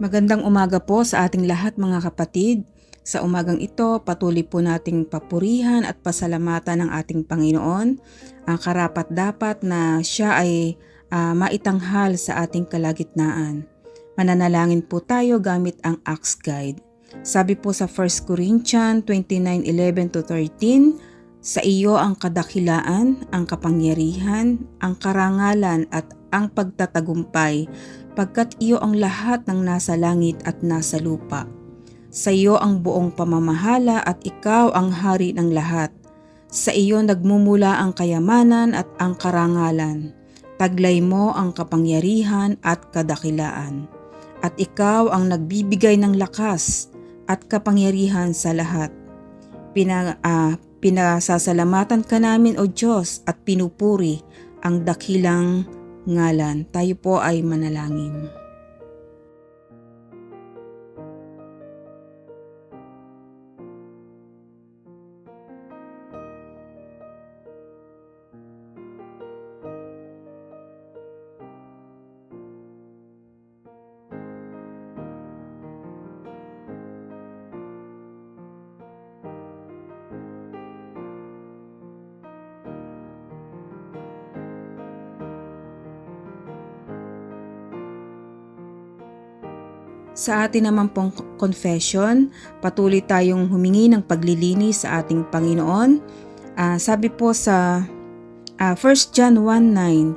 Magandang umaga po sa ating lahat mga kapatid. Sa umagang ito, patuloy po nating papurihan at pasalamatan ng ating Panginoon. Ang karapat-dapat na siya ay maitanghal sa ating kalagitnaan. Mananalangin po tayo gamit ang Acts Guide. Sabi po sa 1 Corinthians 29:11-13, sa iyo ang kadakilaan, ang kapangyarihan, ang karangalan at ang pagtatagumpay, pagkat iyo ang lahat ng nasa langit at nasa lupa. Sa iyo ang buong pamamahala at ikaw ang hari ng lahat. Sa iyo nagmumula ang kayamanan at ang karangalan. Taglay mo ang kapangyarihan at kadakilaan. At ikaw ang nagbibigay ng lakas at kapangyarihan sa lahat. Pinasasalamatan ka namin o Diyos at pinupuri ang dakilang ngalan. Tayo po ay manalangin. Sa atin naman pong confession, patuloy tayong humingi ng paglilinis sa ating Panginoon. Sabi po sa 1 John 1:9,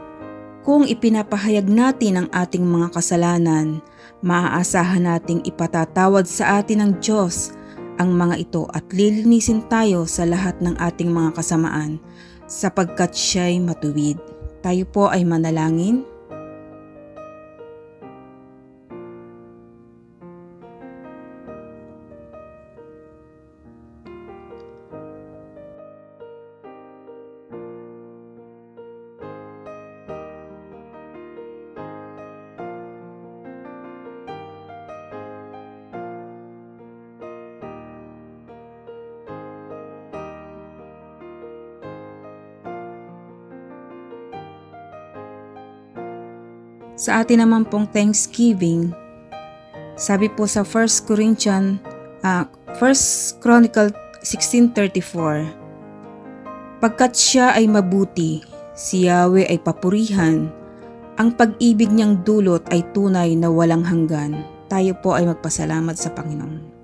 kung ipinapahayag natin ang ating mga kasalanan, maaasahan nating ipatatawad sa atin ng Diyos ang mga ito at lilinisin tayo sa lahat ng ating mga kasamaan sapagkat siya'y matuwid. Tayo po ay manalangin. Sa atin naman pong Thanksgiving, sabi po sa 1 Chronicle 16:34, pagkat siya ay mabuti, si Yahweh ay papurihan, ang pag-ibig niyang dulot ay tunay na walang hanggan. Tayo po ay magpasalamat sa Panginoon.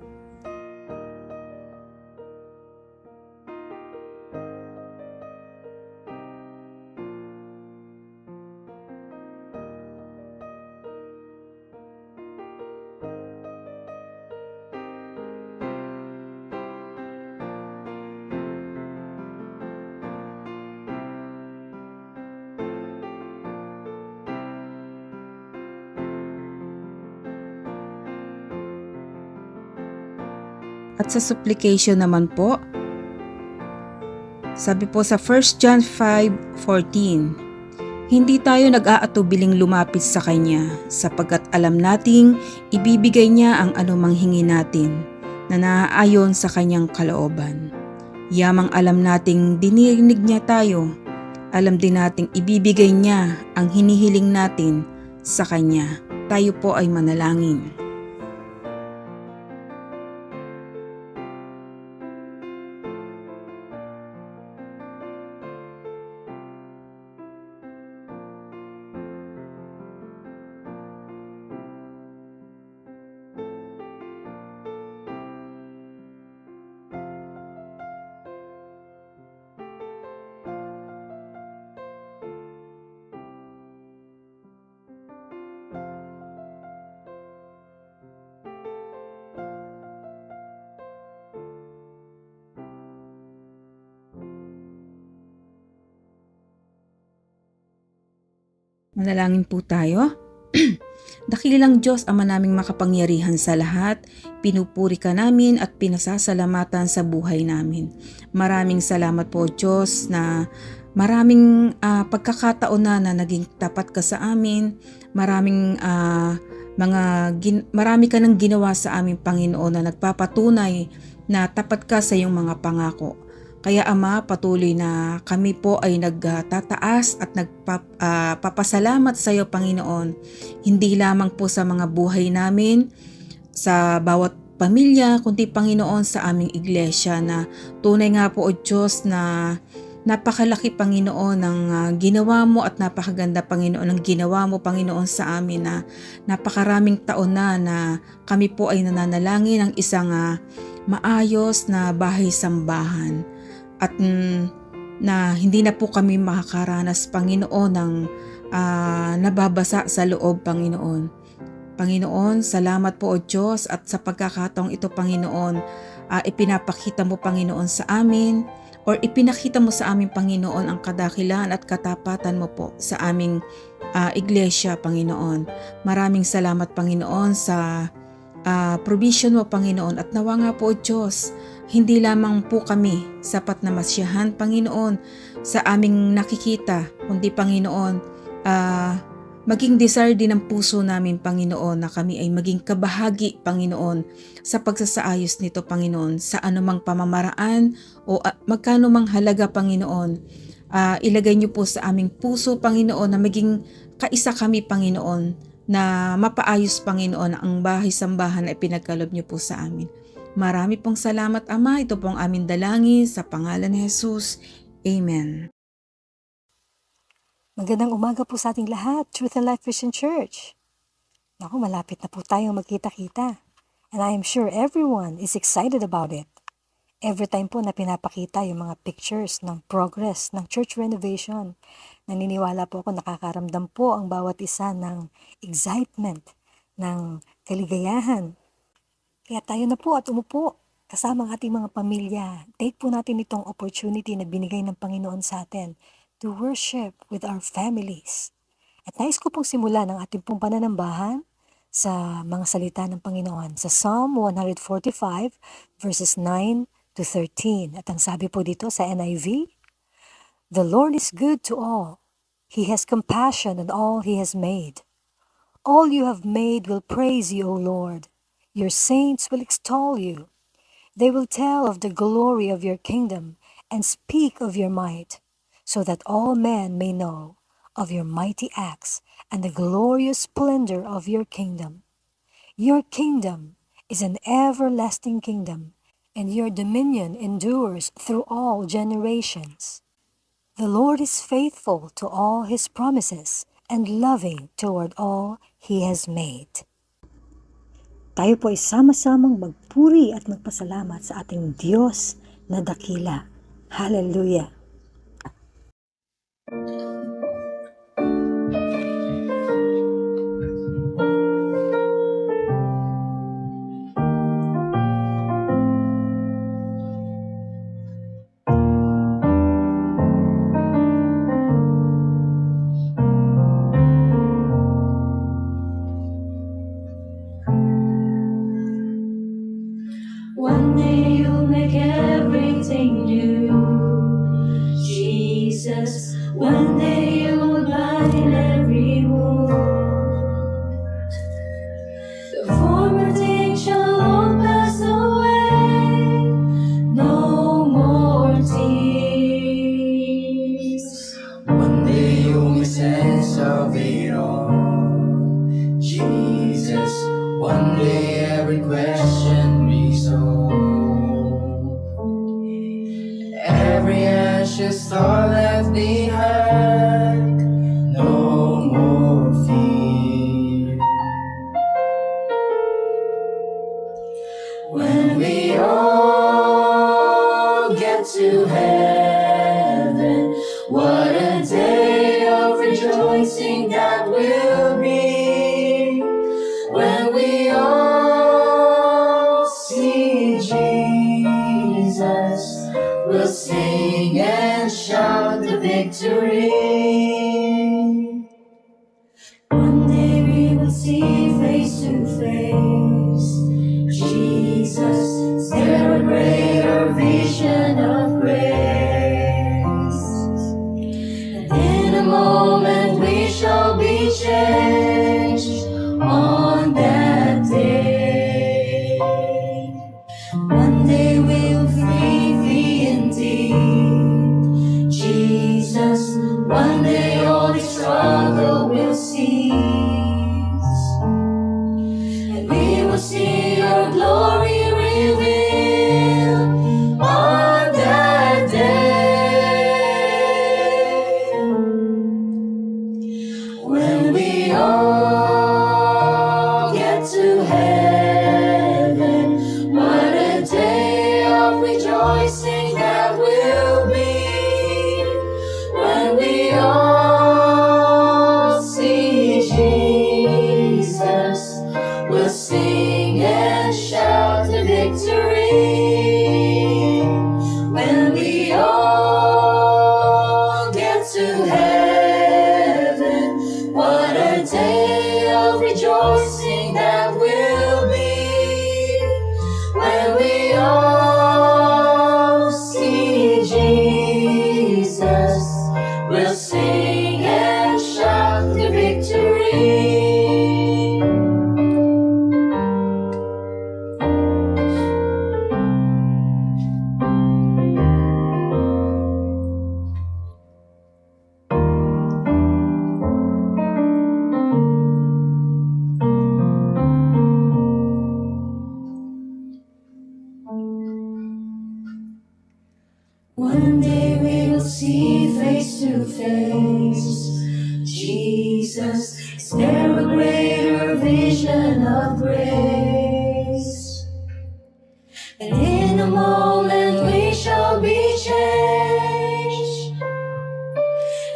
At sa supplication naman po, sabi po sa 1 John 5:14, hindi tayo nag-aatubiling lumapit sa Kanya sapagkat alam nating ibibigay niya ang anumang hingi natin na naaayon sa Kanyang kalooban. Yamang alam nating dinirinig niya tayo, alam din nating ibibigay niya ang hinihiling natin sa Kanya. Tayo po ay manalangin. Manalangin po tayo. Dakilang Diyos, Ama naming makapangyarihan sa lahat, pinupuri ka namin at pinasasalamatan sa buhay namin. Maraming salamat po Diyos na maraming pagkakataon na naging tapat ka sa amin. Marami ka nang ginawa sa aming Panginoon na nagpapatunay na tapat ka sa iyong mga pangako. Kaya Ama, patuloy na kami po ay nagtataas at nagpapasalamat sa iyo, Panginoon. Hindi lamang po sa mga buhay namin, sa bawat pamilya, kundi Panginoon sa aming iglesia, na tunay nga po o Diyos na napakalaki, Panginoon, ng ginawa mo, at napakaganda, Panginoon, ng ginawa mo, Panginoon, sa amin, na napakaraming taon na kami po ay nananalangin ng isang maayos na bahay-sambahan. At na hindi na po kami makakaranas, Panginoon, ng nababasa sa loob, Panginoon. Panginoon, salamat po o Diyos, at sa pagkakataong ito, Panginoon, ipinapakita mo, Panginoon, sa amin, or ipinakita mo sa amin, Panginoon, ang kadakilan at katapatan mo po sa aming iglesia, Panginoon. Maraming salamat, Panginoon, sa provision mo, Panginoon, at nawa nga po o Diyos, hindi lamang po kami sapat na masyahan, Panginoon, sa aming nakikita, kundi Panginoon, maging desire din ng puso namin, Panginoon, na kami ay maging kabahagi, Panginoon, sa pagsasaayos nito, Panginoon, sa anumang pamamaraan o magkano mang halaga, Panginoon. Ilagay niyo po sa aming puso, Panginoon, na maging kaisa kami, Panginoon, na mapaayos, Panginoon, ang bahay-sambahan na ipinagkaloob niyo po sa amin. Marami pong salamat, Ama. Ito pong aming dalangin sa pangalan ni Jesus. Amen. Magandang umaga po sa ating lahat, Truth and Life Christian Church. Naku, malapit na po tayong magkita-kita. And I am sure everyone is excited about it. Every time po na pinapakita yung mga pictures ng progress ng church renovation, naniniwala po ako nakakaramdam po ang bawat isa ng excitement, ng kaligayahan. Kaya tayo na po at umupo kasama ang ating mga pamilya. Take po natin itong opportunity na binigay ng Panginoon sa atin to worship with our families. At nais ko pong simulan ang ating pong pananambahan sa mga salita ng Panginoon sa Psalm 145 verses 9 to 13. At ang sabi po dito sa NIV, "The Lord is good to all. He has compassion on all He has made. All you have made will praise you, O Lord. Your saints will extol you. They will tell of the glory of your kingdom and speak of your might, so that all men may know of your mighty acts and the glorious splendor of your kingdom. Your kingdom is an everlasting kingdom, and your dominion endures through all generations. The Lord is faithful to all His promises and loving toward all He has made." Tayo po ay sama-samang magpuri at magpasalamat sa ating Diyos na dakila. Hallelujah! One day you'll make everything new, Jesus. One day you will bind every wound. The former things shall all pass away. No more tears. One day you'll make sense of it all, Jesus. One day every question resolved. Every anxious thought left behind. No more fear. When we all get to heaven, what a day of rejoicing that will be. When we all see Jesus, we'll sing and shout the victory. One day we will see face to face Jesus. Is there a greater vision of grace? And in a moment we shall be changed on that day. One day we'll free indeed. will see your glory revealed on that day. When we all get to heaven, what a day of rejoicing that will be. When we all see Jesus, we'll sing and shout the victory. When we all get to heaven, what a day of rejoicing that will be. When we all see Jesus, we'll sing and shout the victory. One day we will see face to face Jesus. Is there a greater vision of grace? And in a moment we shall be changed.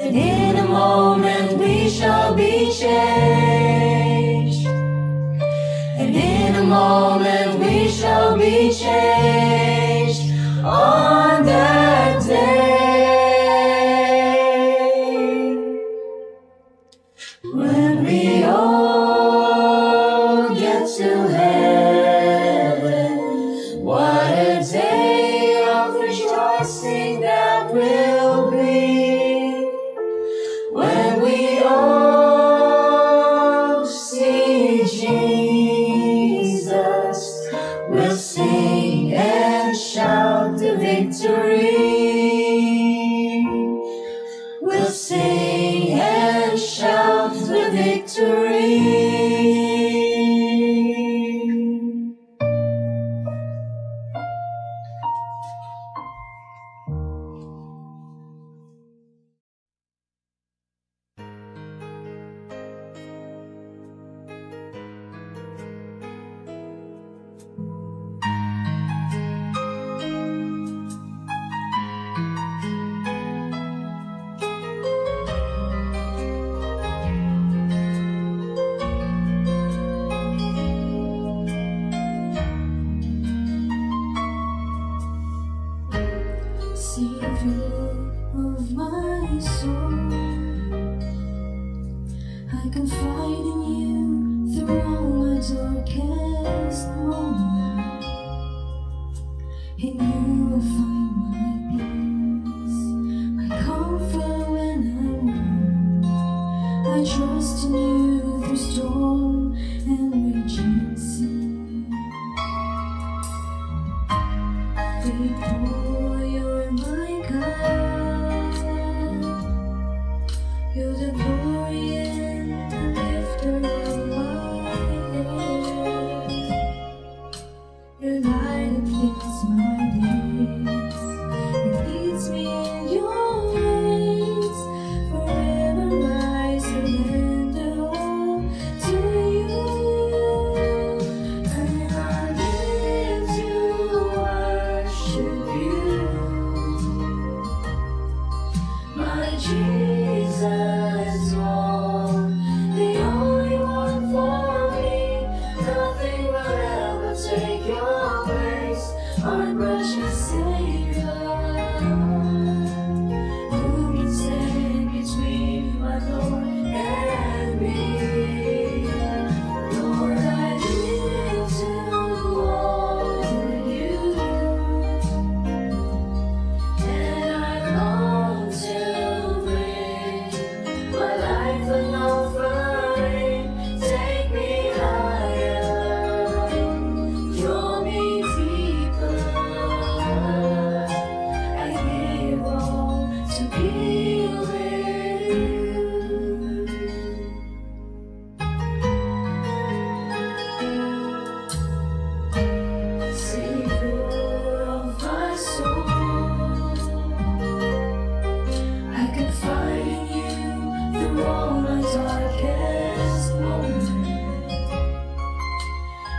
And in a moment we shall be changed. And in a moment we shall be changed on that day. When we all get to heaven, what a day of rejoicing that will be. When we all see Jesus, we'll sing and shout the victory. We'll sing and shout the victory. Savior of my soul, I confide in you through all my darkest moments. In you I find my peace, my comfort when I'm weak. I trust in you through storm and raging sea. Faithful, you're my God. You're the glory and the lifter of my head.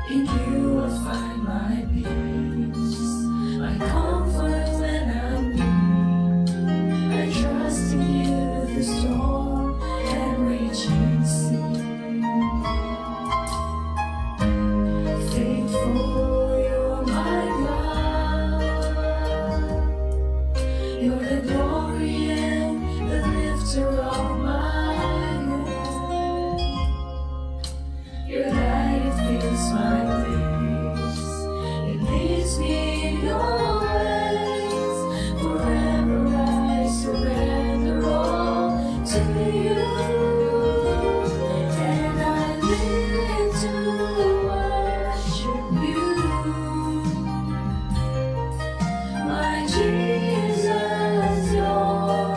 In you I find my peace, my comfort when I'm weak. I trust in you, the storm and raging sea. Faithful, you're my God. You're the glory and the lifter of my head. Your light, it fills my days. It leads me in your ways. Forever I surrender all to you. And I live to worship you. My Jesus, you're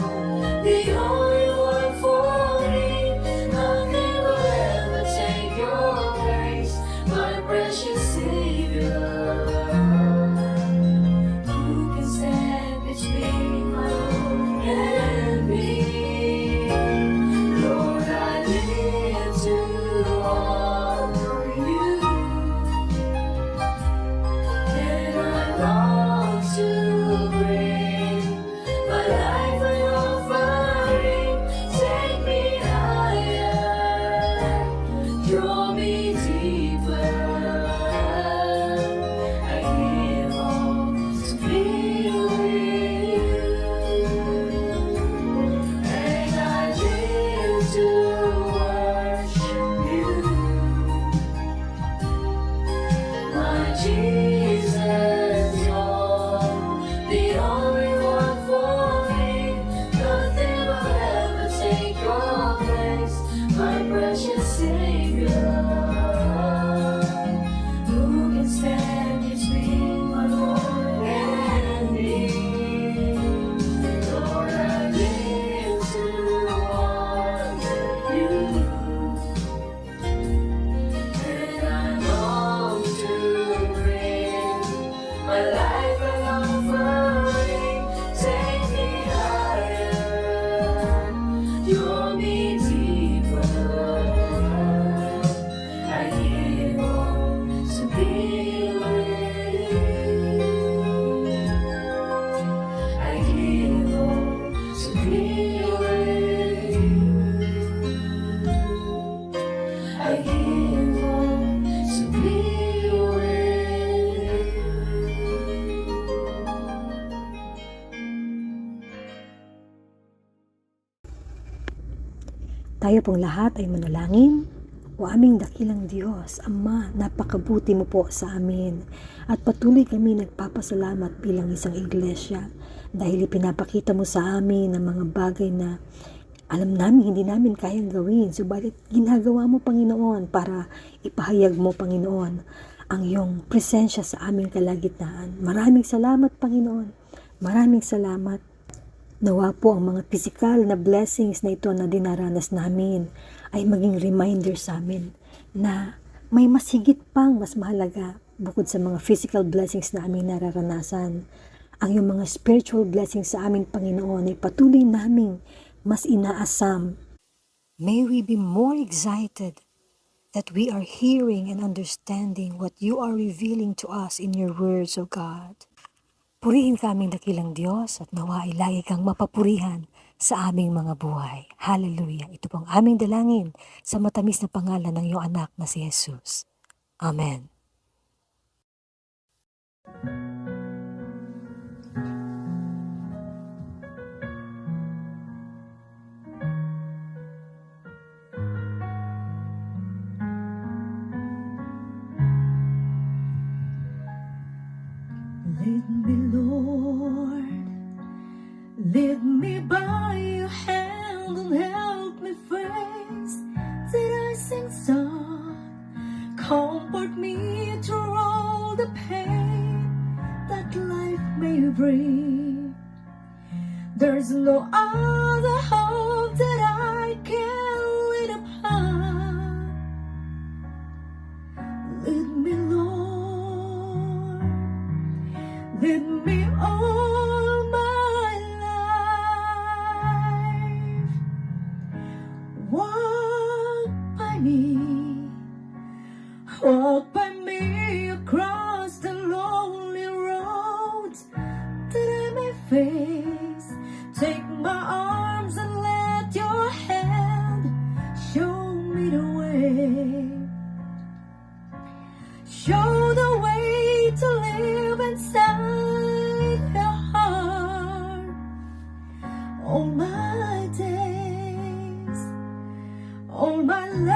the only one for me. Nothing will ever take your place, my precious Savior. Who can stand between my Lord and me? Lord, I live to honor you. And I long to bring my life an offering. Take me higher, draw me deeper. I give all to be with you. And I live to worship you. My Jesus, you're the only one for me. Nothing will ever take your place, my precious Savior. Who can stand between my Lord and me? Lord, I live to honor you. And I long to bring my life an offering. Take me higher, draw me deeper. I give all to be with you. I give all to be with you. I give all to be with you. Tayo pong lahat ay manalangin. O aming dakilang Diyos, Ama, napakabuti mo po sa amin at patuloy kami nagpapasalamat bilang isang iglesia dahil ipinapakita mo sa amin ang mga bagay na alam namin hindi namin kayang gawin, subalit ginagawa mo, Panginoon, para ipahayag mo, Panginoon, ang iyong presensya sa aming kalagitnaan. Maraming salamat, Panginoon. Maraming salamat. Nawa po ang mga physical na blessings na ito na dinaranas namin ay maging reminder sa amin na may mas higit pang mas mahalaga bukod sa mga physical blessings na aming nararanasan. Ang iyong mga spiritual blessings sa amin, Panginoon, ay patuloy naming mas inaasam. May we be more excited that we are hearing and understanding what you are revealing to us in your words, O God. Purihin ka aming dakilang Diyos at nawa ay lagi kang mapapurihan sa aming mga buhay. Hallelujah. Ito pong aming dalangin sa matamis na pangalan ng iyong anak na si Jesus. Amen. Lead me, Lord, lead me by your hand and help me face the rising sun. Comfort me through all the pain that life may bring. There's no other hope that I can lean upon. Lead me, Lord, lead me all my life. Walk by me Show the way to live inside the heart. All my days, all my life,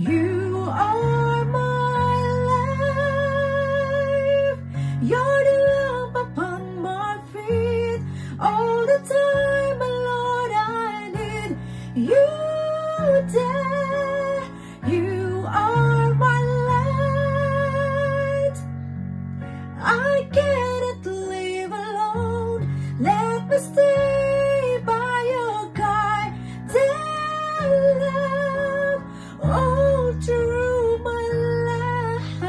you are my life. You're the lamp upon my feet. All the time, my Lord, I need you there. You are my light. I cannot live alone. Let me stay by your guiding love all through my life.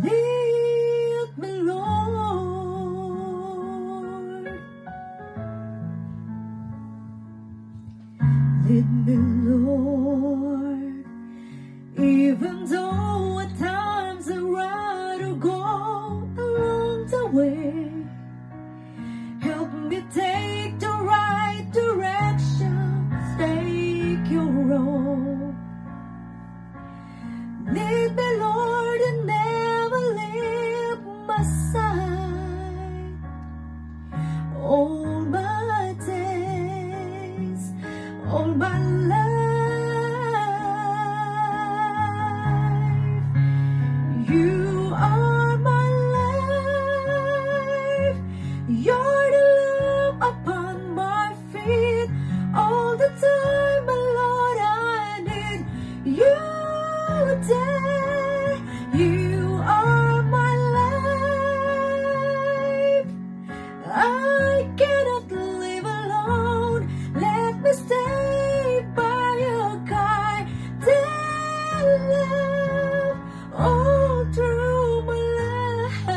Lead me, Lord. Lead me, Lord. Even though at times I'd rather go along the way, help me take the right direction, take your role. Lead me, Lord, and never leave my side. All my days, all my life, you are my life. You're the lamp upon my feet. All the time, my Lord, I need you there. You are my life. I cannot live alone. Let me stay by your guiding love all through my life.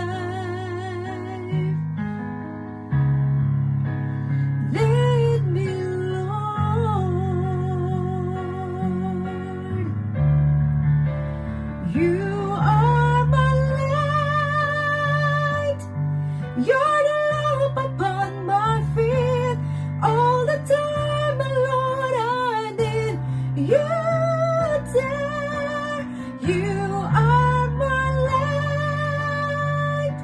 Lead me, Lord. You are my light. You're the lamp upon my feet. All the time, my Lord, I need you there. You are my light.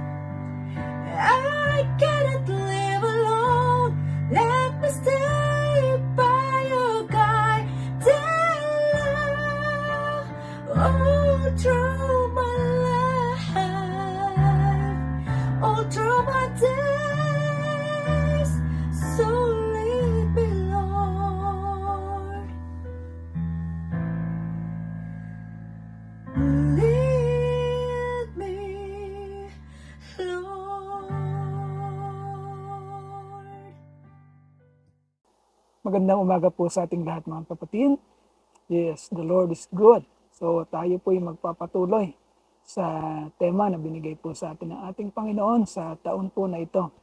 I cannot live alone. Let me stay by your guiding love all through my life, all through my days. So lead me, Lord. Lead me, Lord. Magandang umaga po sa ating lahat mga kapatid. Yes, the Lord is good. So tayo po ay magpapatuloy sa tema na binigay po sa atin ng ating Panginoon sa taon po na ito,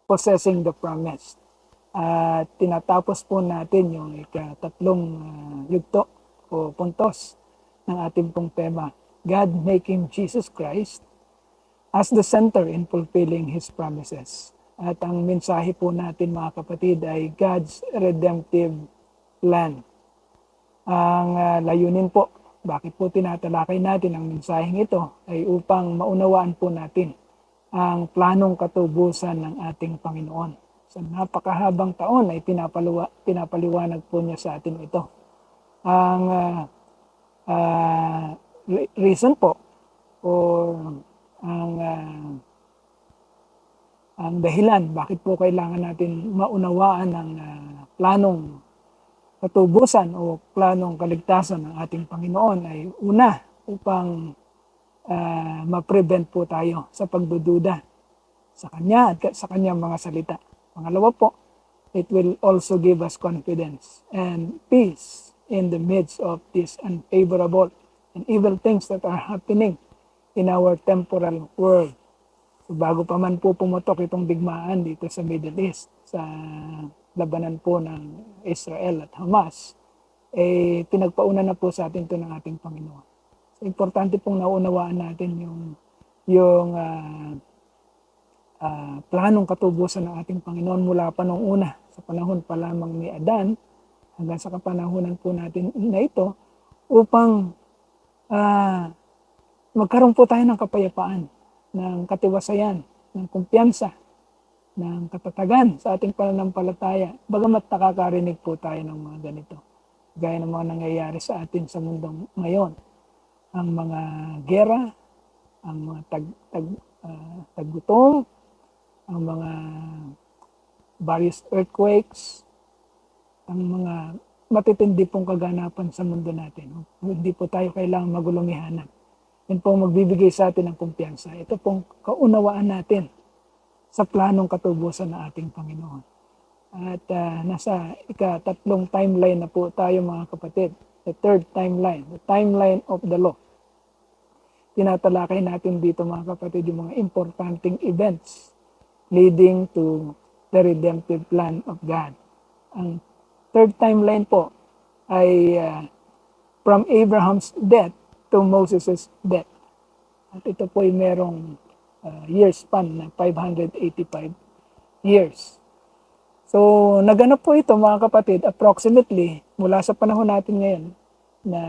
Possessing the Promise. At tinatapos po natin yung ikatatlong yugto o puntos ng ating pong tema, God making Jesus Christ as the center in fulfilling His promises. At ang mensahe po natin mga kapatid ay God's redemptive plan. Ang layunin po, bakit po tinatalakay natin ang mensaheng ito ay upang maunawaan po natin ang planong katubusan ng ating Panginoon. Sa napakahabang taon ay pinapaliwanag po niya sa atin ito. Ang reason po o ang dahilan bakit po kailangan natin maunawaan ang planong katubusan o planong kaligtasan ng ating Panginoon ay una upang ma-prevent po tayo sa pagdududa sa Kanya at sa Kanyang mga salita. Pangalawa po, it will also give us confidence and peace in the midst of these unfavorable and evil things that are happening in our temporal world. So bago pa man po pumutok itong digmaan dito sa Middle East, sa labanan po ng Israel at Hamas, pinagpauna na po sa atin ito ng ating Panginoon. So, importante pong naunawaan natin yung planong katubusan ng ating Panginoon mula pa noong una sa panahon pa lamang ni Adan hanggang sa kapanahunan po natin na ito upang magkaroon po tayo ng kapayapaan, ng katiwasayan, ng kumpiyansa, ng katatagan sa ating pananampalataya. Bagamat nakakarinig po tayo ng mga ganito. Gaya ng mga nangyayari sa atin sa mundong ngayon. Ang mga gera, ang mga taggutom, ang mga various earthquakes, ang mga matitindi pong kaganapan sa mundo natin. Hindi po tayo kailangang magulumihanan. Yan po magbibigay sa atin ng kumpiyansa. Ito pong kaunawaan natin sa planong katubusan ng ating Panginoon. At nasa ika-3 timeline na po tayo mga kapatid. The third timeline, the timeline of the law. Tinatalakay natin dito mga kapatid yung mga importanteng events leading to the redemptive plan of God. Ang third timeline po ay from Abraham's death to Moses' death. At ito po ay merong year span na 585 years. So, naganap po ito mga kapatid approximately mula sa panahon natin ngayon na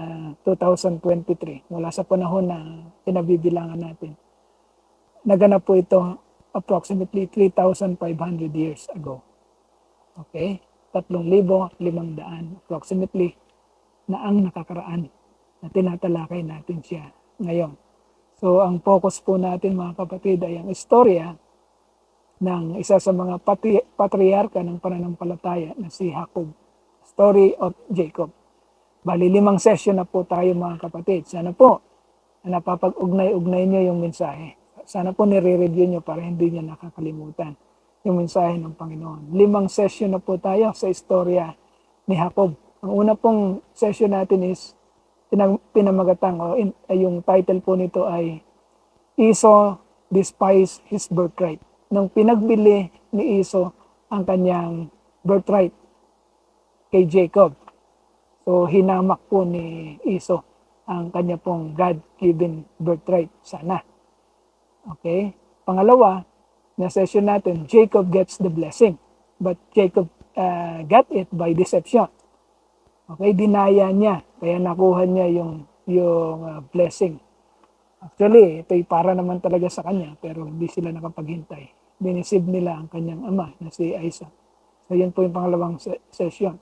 2023, mula sa panahon na pinabibilangan natin. Naganap po ito approximately 3,500 years ago. Okay? 3,500 approximately na ang nakakaraan na tinatalakay natin siya ngayon. So, ang focus po natin mga kapatid ay ang istorya ng isa sa mga patriarka ng pananampalataya na si Jacob. Story of Jacob. Bali 5 session na po tayo mga kapatid. Sana po na napapag-ugnay-ugnay nyo yung mensahe. Sana po nire-review nyo para hindi nyo nakakalimutan yung mensahe ng Panginoon. 5 session na po tayo sa istorya ni Jacob. Ang una pong session natin is pinamagatang yung title po nito ay Esau despised his birthright. Nung pinagbili ni Esau ang kanyang birthright kay Jacob. So hinamak po ni Esau ang kanya pong God-given birthright sana. Okay? Pangalawa, na session natin, Jacob gets the blessing. But Jacob got it by deception. Okay, dinaya niya. Kaya nakuha niya yung blessing. Actually, ito'y para naman talaga sa kanya, pero hindi sila nakapaghintay. Dinisib nila ang kanyang ama na si Isaac. So, yun po yung pangalawang session.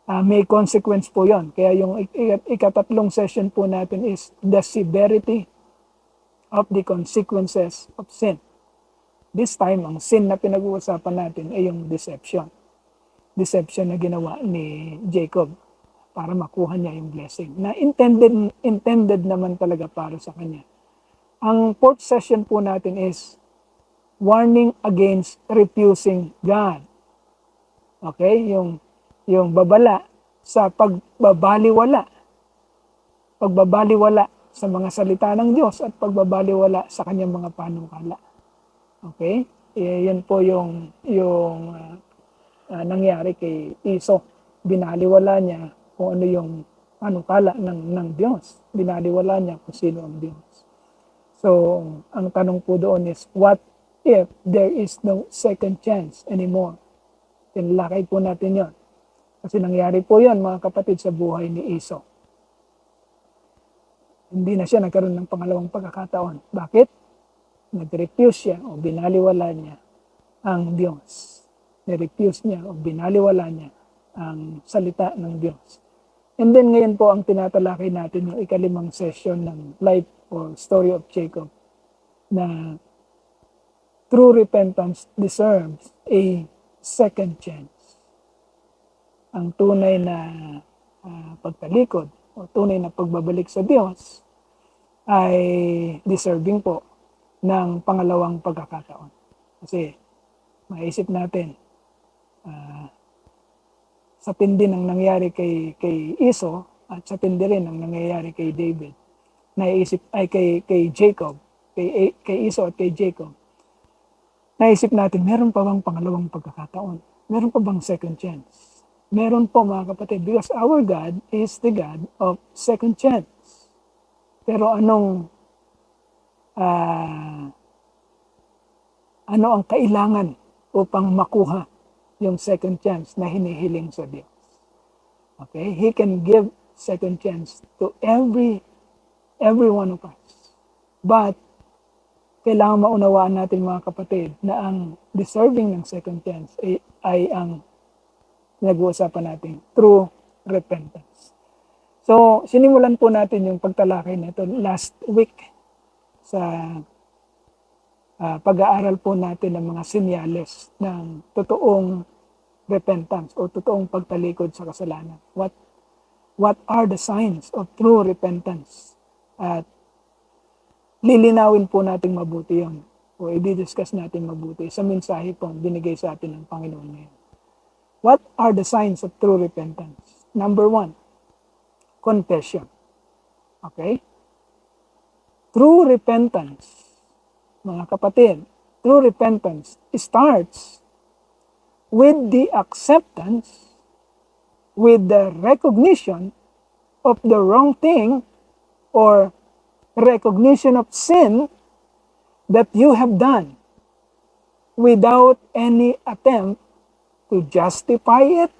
May consequence po yon. Kaya yung ikatatlong session po natin is the severity of the consequences of sin. This time, ang sin na pinag-uusapan natin ay yung deception. Deception na ginawa ni Jacob para makuha niya yung blessing. Na intended naman talaga para sa kanya. Ang fourth session po natin is warning against refusing God. Okay? Yung babala sa pagbabaliwala. Pagbabaliwala sa mga salita ng Diyos at pagbabaliwala sa kanyang mga panukala. Okay? Yan po yung nangyari kay Esau. Binaliwala niya kung ano yung panukala ng Diyos. Binaliwala niya kung sino ang Diyos. So, ang tanong po doon is, what if there is no second chance anymore? Tinalakay po natin yon. Kasi nangyari po yon mga kapatid sa buhay ni Esau. Hindi na siya nagkaroon ng pangalawang pagkakataon. Bakit? Nag-refuse siya o binaliwala niya ang Diyos. Nirefuse niya o binaliwala niya ang salita ng Diyos. And then ngayon po ang tinatalakay natin yung ika-5 session ng life or story of Jacob na true repentance deserves a second chance. Ang tunay na pagtalikod o tunay na pagbabalik sa Diyos ay deserving po ng pangalawang pagkakataon. Kasi maisip natin, sa tindi ng nangyari kay Esau at sa tindi rin ng nangyayari kay David, naisip ay kay Jacob, kay Esau at kay Jacob. Naisip natin, meron pa bang pangalawang pagkakataon? Meron pa bang second chance? Meron po mga kapatid, because our God is the God of second chance. Pero ano ang kailangan upang makuha yung second chance na hinihiling sa Diyos. Okay? He can give second chance to every one of us. But, kailangan maunawaan natin mga kapatid na ang deserving ng second chance ay ang nag-uusapan natin, true repentance. So, sinimulan po natin yung pagtalakay nito last week sa pag-aaral po natin ng mga senyales ng totoong repentance o totoong pagtalikod sa kasalanan. What are the signs of true repentance? At lilinawin po natin mabuti yun o i-discuss natin mabuti sa mensahe pong binigay sa atin ng Panginoon ngayon. What are the signs of true repentance? Number 1, confession. Okay? True repentance, mga kapatid, true repentance starts with the acceptance, with the recognition of the wrong thing or recognition of sin that you have done without any attempt to justify it,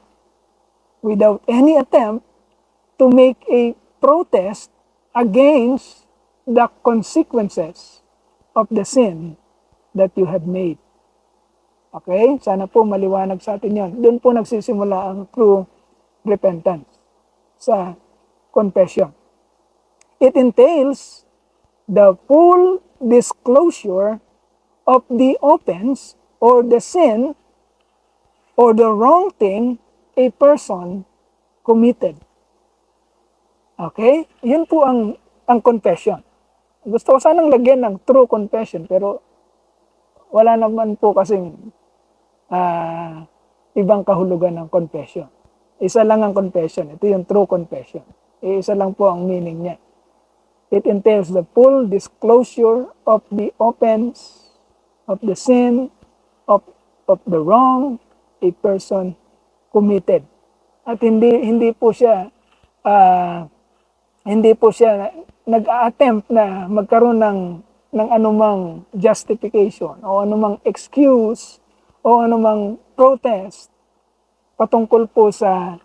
without any attempt to make a protest against the consequences of the sin that you have made. Okay? Sana po maliwanag sa atin yan. Doon po nagsisimula ang true repentance sa confession. It entails the full disclosure of the offense or the sin or the wrong thing a person committed. Okay? Yun po ang confession. Gusto ko sanang lagyan ng true confession pero wala naman po kasing ibang kahulugan ng confession. Isa lang ang confession. Ito yung true confession. Isa lang po ang meaning niya. It entails the full disclosure of the offense, of the sin, of the wrong a person committed. At hindi po siya nag-a-attempt na magkaroon ng anumang justification o anumang excuse o anumang protest patungkol po sa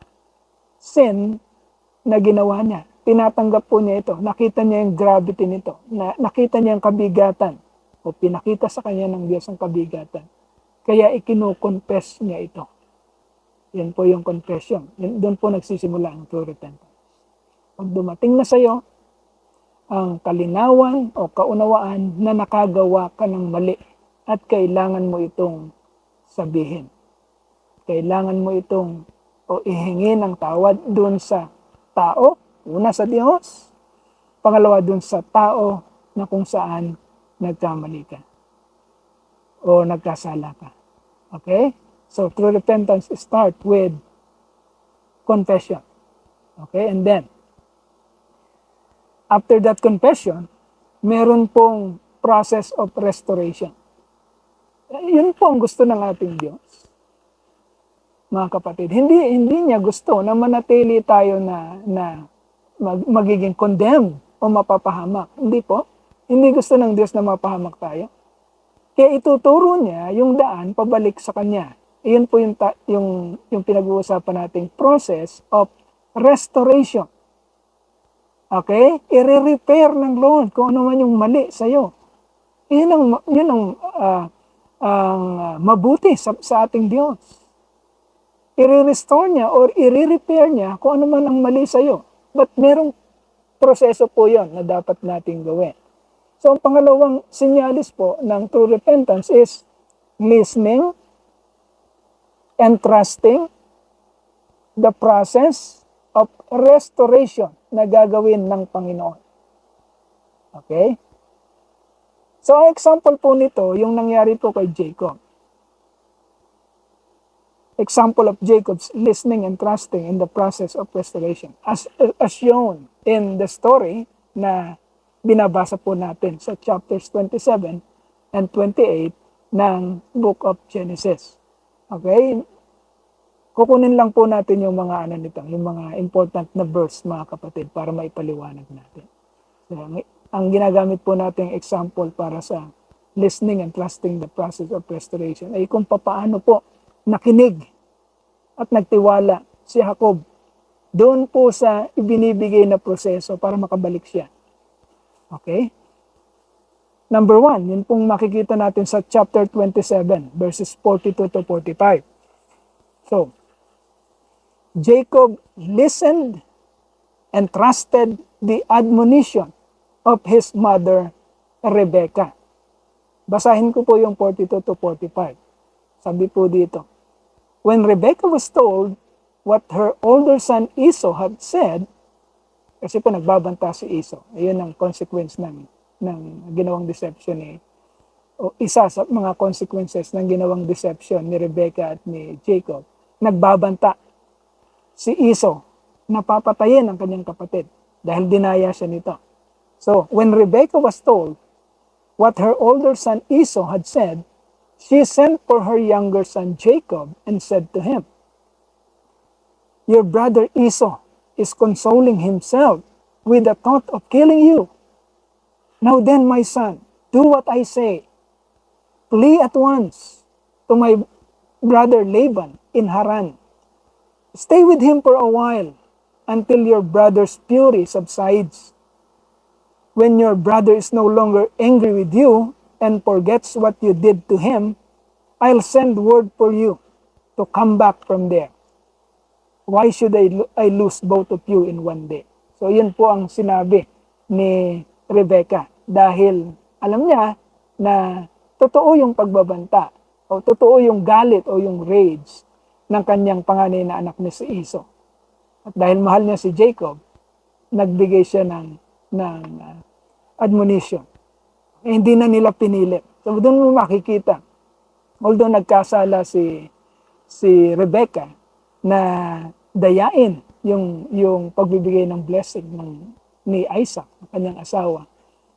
sin na ginawa niya. Tinatanggap po niya ito. Nakita niya yung gravity nito. Nakita niya yung kabigatan o pinakita sa kanya ng Diyos ang kabigatan. Kaya ikinukonfess niya ito. Yan po yung confession. Doon po nagsisimula ang true repentance. Pag dumating na sa iyo ang kalinawan o kaunawaan na nakagawa ka ng mali at kailangan mo itong sabihin. Kailangan mo itong o ihingi ng tawad doon sa tao, una sa Diyos, pangalawa doon sa tao na kung saan nagkamali ka o nagkasala ka. Okay? So true repentance start with confession. Okay? And then, after that confession, meron pong process of restoration. Yun po ang gusto ng ating Diyos. Mga kapatid, hindi niya gusto na manatili tayo na magiging condemned o mapapahamak. Hindi po. Hindi gusto ng Diyos na mapahamak tayo. Kaya ituturo niya yung daan pabalik sa Kanya. Iyon po yung pinag-uusapan nating process of restoration. Okay? I-repair ng Lord kung ano man yung mali sa'yo. Yun ang mabuti sa ating Diyos. I-restore niya or i-repair niya kung ano man ang mali sa'yo. But merong proseso po yon na dapat nating gawin. So, ang pangalawang sinyalis po ng true repentance is listening and trusting the process of restoration na gagawin ng Panginoon. Okay? So, ang example po nito, yung nangyari po kay Jacob. Example of Jacob's listening and trusting in the process of restoration. As shown in the story na binabasa po natin sa chapters 27 and 28 ng Book of Genesis. Okay? Kukunin lang po natin yung mga yung mga important na verse, mga kapatid, para maipaliwanag natin. So, ang ginagamit po nating example para sa listening and trusting the process of restoration ay kung paano po nakinig at nagtiwala si Jacob doon po sa ibinibigay na proseso para makabalik siya. Okay? Number 1, yun pong makikita natin sa chapter 27, verses 42 to 45. So, Jacob listened and trusted the admonition of his mother, Rebekah. Basahin ko po yung 42 to 45. Sabi po dito, when Rebekah was told what her older son Esau had said, kasi po nagbabanta si Esau, ayun ang consequence ng ginawang deception o isa sa mga consequences ng ginawang deception ni Rebekah at ni Jacob. Nagbabanta si Esau na papatayin ang kanyang kapatid dahil dinaya siya nito. So, when Rebekah was told what her older son Esau had said, she sent for her younger son Jacob and said to him, "Your brother Esau is consoling himself with the thought of killing you. Now then, my son, do what I say. Flee at once to my brother Laban in Haran. Stay with him for a while until your brother's fury subsides. When your brother is no longer angry with you and forgets what you did to him, I'll send word for you to come back from there. Why should I lose both of you in one day?" So yun po ang sinabi ni Rebekah dahil alam niya na totoo yung pagbabanta o totoo yung galit o yung rage ng kanyang panganay na anak na si Esau. At dahil mahal niya si Jacob, nagbigay siya ng admonition. Hindi na nila pinilit. So doon mo makikita, although nagkasala si Rebekah na dayain yung pagbibigay ng blessing ni Isaac, kanyang asawa,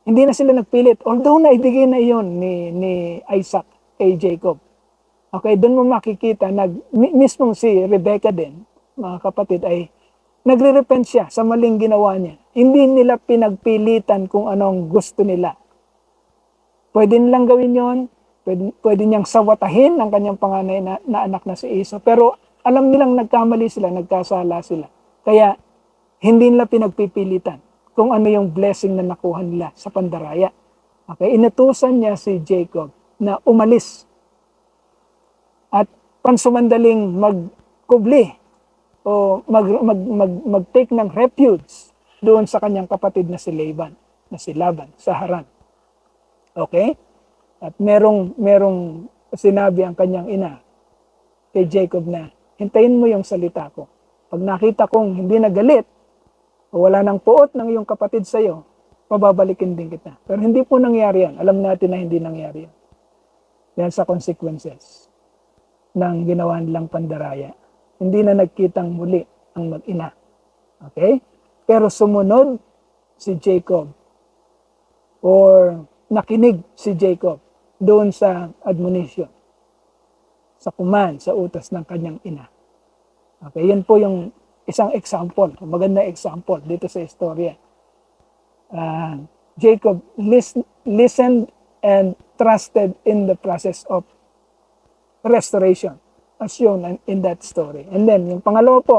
hindi na sila nagpilit. Although naibigay na iyon ni Isaac kay Jacob. Okay, doon mo makikita, mismong si Rebekah din, mga kapatid, ay nagre-repent siya sa maling ginawa niya. Hindi nila pinagpilitan kung anong gusto nila. Pwede nilang gawin yon, pwede niyang sawatahin ang kanyang panganay na anak na si Esau. Pero alam nilang nagkamali sila, nagkasala sila. Kaya hindi nila pinagpipilitan kung ano yung blessing na nakuha nila sa pandaraya. Okay, inutusan niya si Jacob na umalis at pansumandaling magkubli o mag-take ng refuge doon sa kanyang kapatid na si Laban sa Haran. Okay? At merong sinabi ang kanyang ina kay Jacob na, hintayin mo yung salita ko. Pag nakita kong hindi na galit, o wala nang puot ng iyong kapatid sa iyo, pababalikin din kita. Pero hindi po nangyari yan. Alam natin na hindi nangyari yan. Yan sa consequences ng ginawa nilang pandaraya. Hindi na nagkitang muli ang mag-ina. Okay? Pero sumunod si Jacob or nakinig si Jacob doon sa admonition, sa command, sa utos ng kanyang ina. Okay, yan po yung isang example, magandang example dito sa istorya. Jacob listened and trusted in the process of restoration as shown in that story. And then, yung pangalawa po,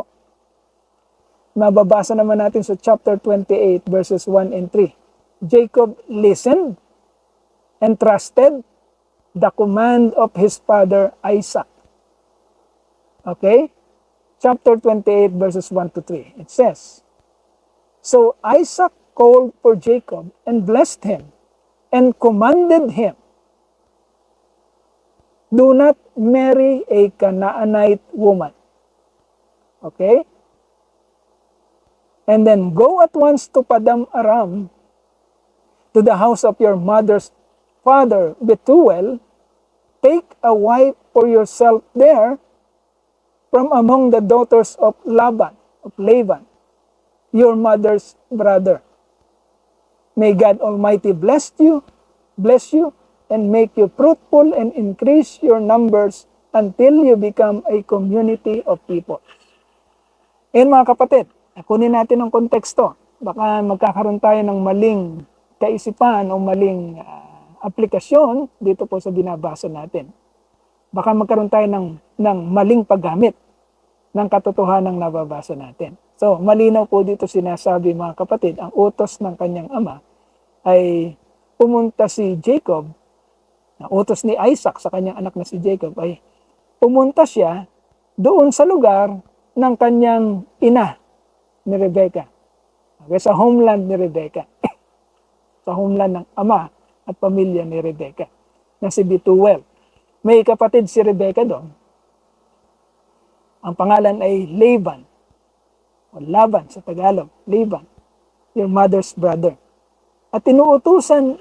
mababasa naman natin sa chapter 28 verses 1 and 3. Jacob listened and trusted the command of his father Isaac. Okay? Chapter 28 verses 1 to 3. It says, "So Isaac called for Jacob and blessed him and commanded him, 'Do not marry a Canaanite woman.'" Okay? "And then go at once to Padam Aram, to the house of your mother's father Bethuel. Take a wife for yourself there from among the daughters of Laban, your mother's brother. May God Almighty bless you, and make you fruitful and increase your numbers until you become a community of people." Ayan mga kapatid, kunin natin ang konteksto. Baka magkakaroon tayo ng maling kaisipan o maling aplikasyon dito po sa binabasa natin. baka magkaroon tayo ng maling paggamit ng katotohanang nababasa natin. So, malinaw po dito sinasabi mga kapatid, ang utos ng kanyang ama ay pumunta si Jacob, ang utos ni Isaac sa kanyang anak na si Jacob ay pumunta siya doon sa lugar ng kanyang ina ni Rebecca. Okay, sa homeland ni Rebecca. Sa homeland ng ama at pamilya ni Rebecca na si Bethuel. May kapatid si Rebecca doon. Ang pangalan ay Laban. O Laban sa Tagalog. Laban. Your mother's brother. At tinuutusan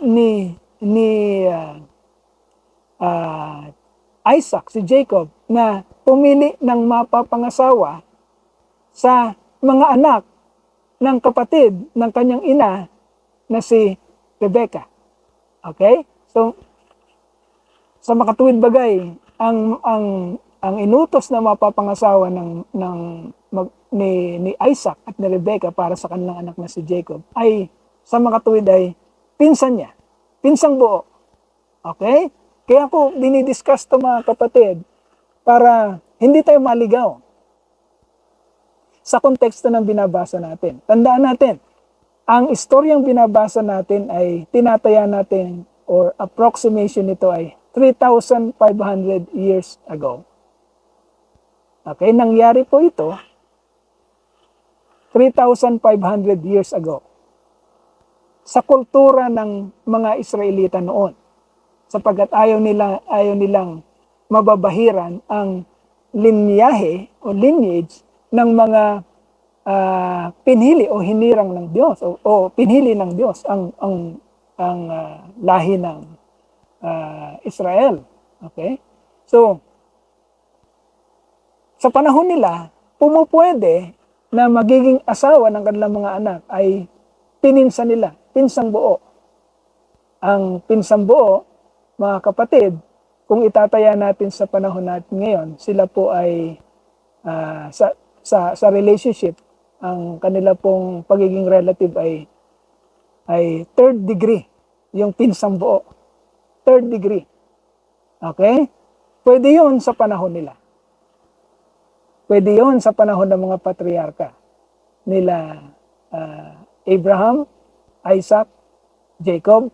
Isaac, si Jacob, na pumili ng mapapangasawa sa mga anak ng kapatid ng kanyang ina na si Rebecca. Okay? So, sa makatuwid bagay, ang inutos na mapapangasawa ni Isaac at ni Rebecca para sa kanilang anak na si Jacob ay sa makatuwid ay pinsan niya. Pinsang buo. Okay? Kaya ako dinidiscuss to mga kapatid para hindi tayo maligaw sa konteksto ng binabasa natin. Tandaan natin, ang istoryang binabasa natin ay tinataya natin or approximation nito ay 3,500 years ago. Okay, nangyari po ito 3,500 years ago sa kultura ng mga Israelita noon. Sapagkat ayaw nilang mababahiran ang linyahe o lineage ng mga pinili o hinirang ng Diyos o pinili ng Diyos ang lahi ng Israel. Okay? So, sa panahon nila, pumupwede na magiging asawa ng kanilang mga anak ay pininsan nila, pinsang buo. Ang pinsang buo, mga kapatid, kung itataya natin sa panahon natin ngayon, sila po ay sa relationship, ang kanila pong pagiging relative ay third degree, yung pinsang buo. Third degree. Okay? Pwede yun sa panahon nila. Pwede yun sa panahon ng mga patriarka nila Abraham, Isaac, Jacob.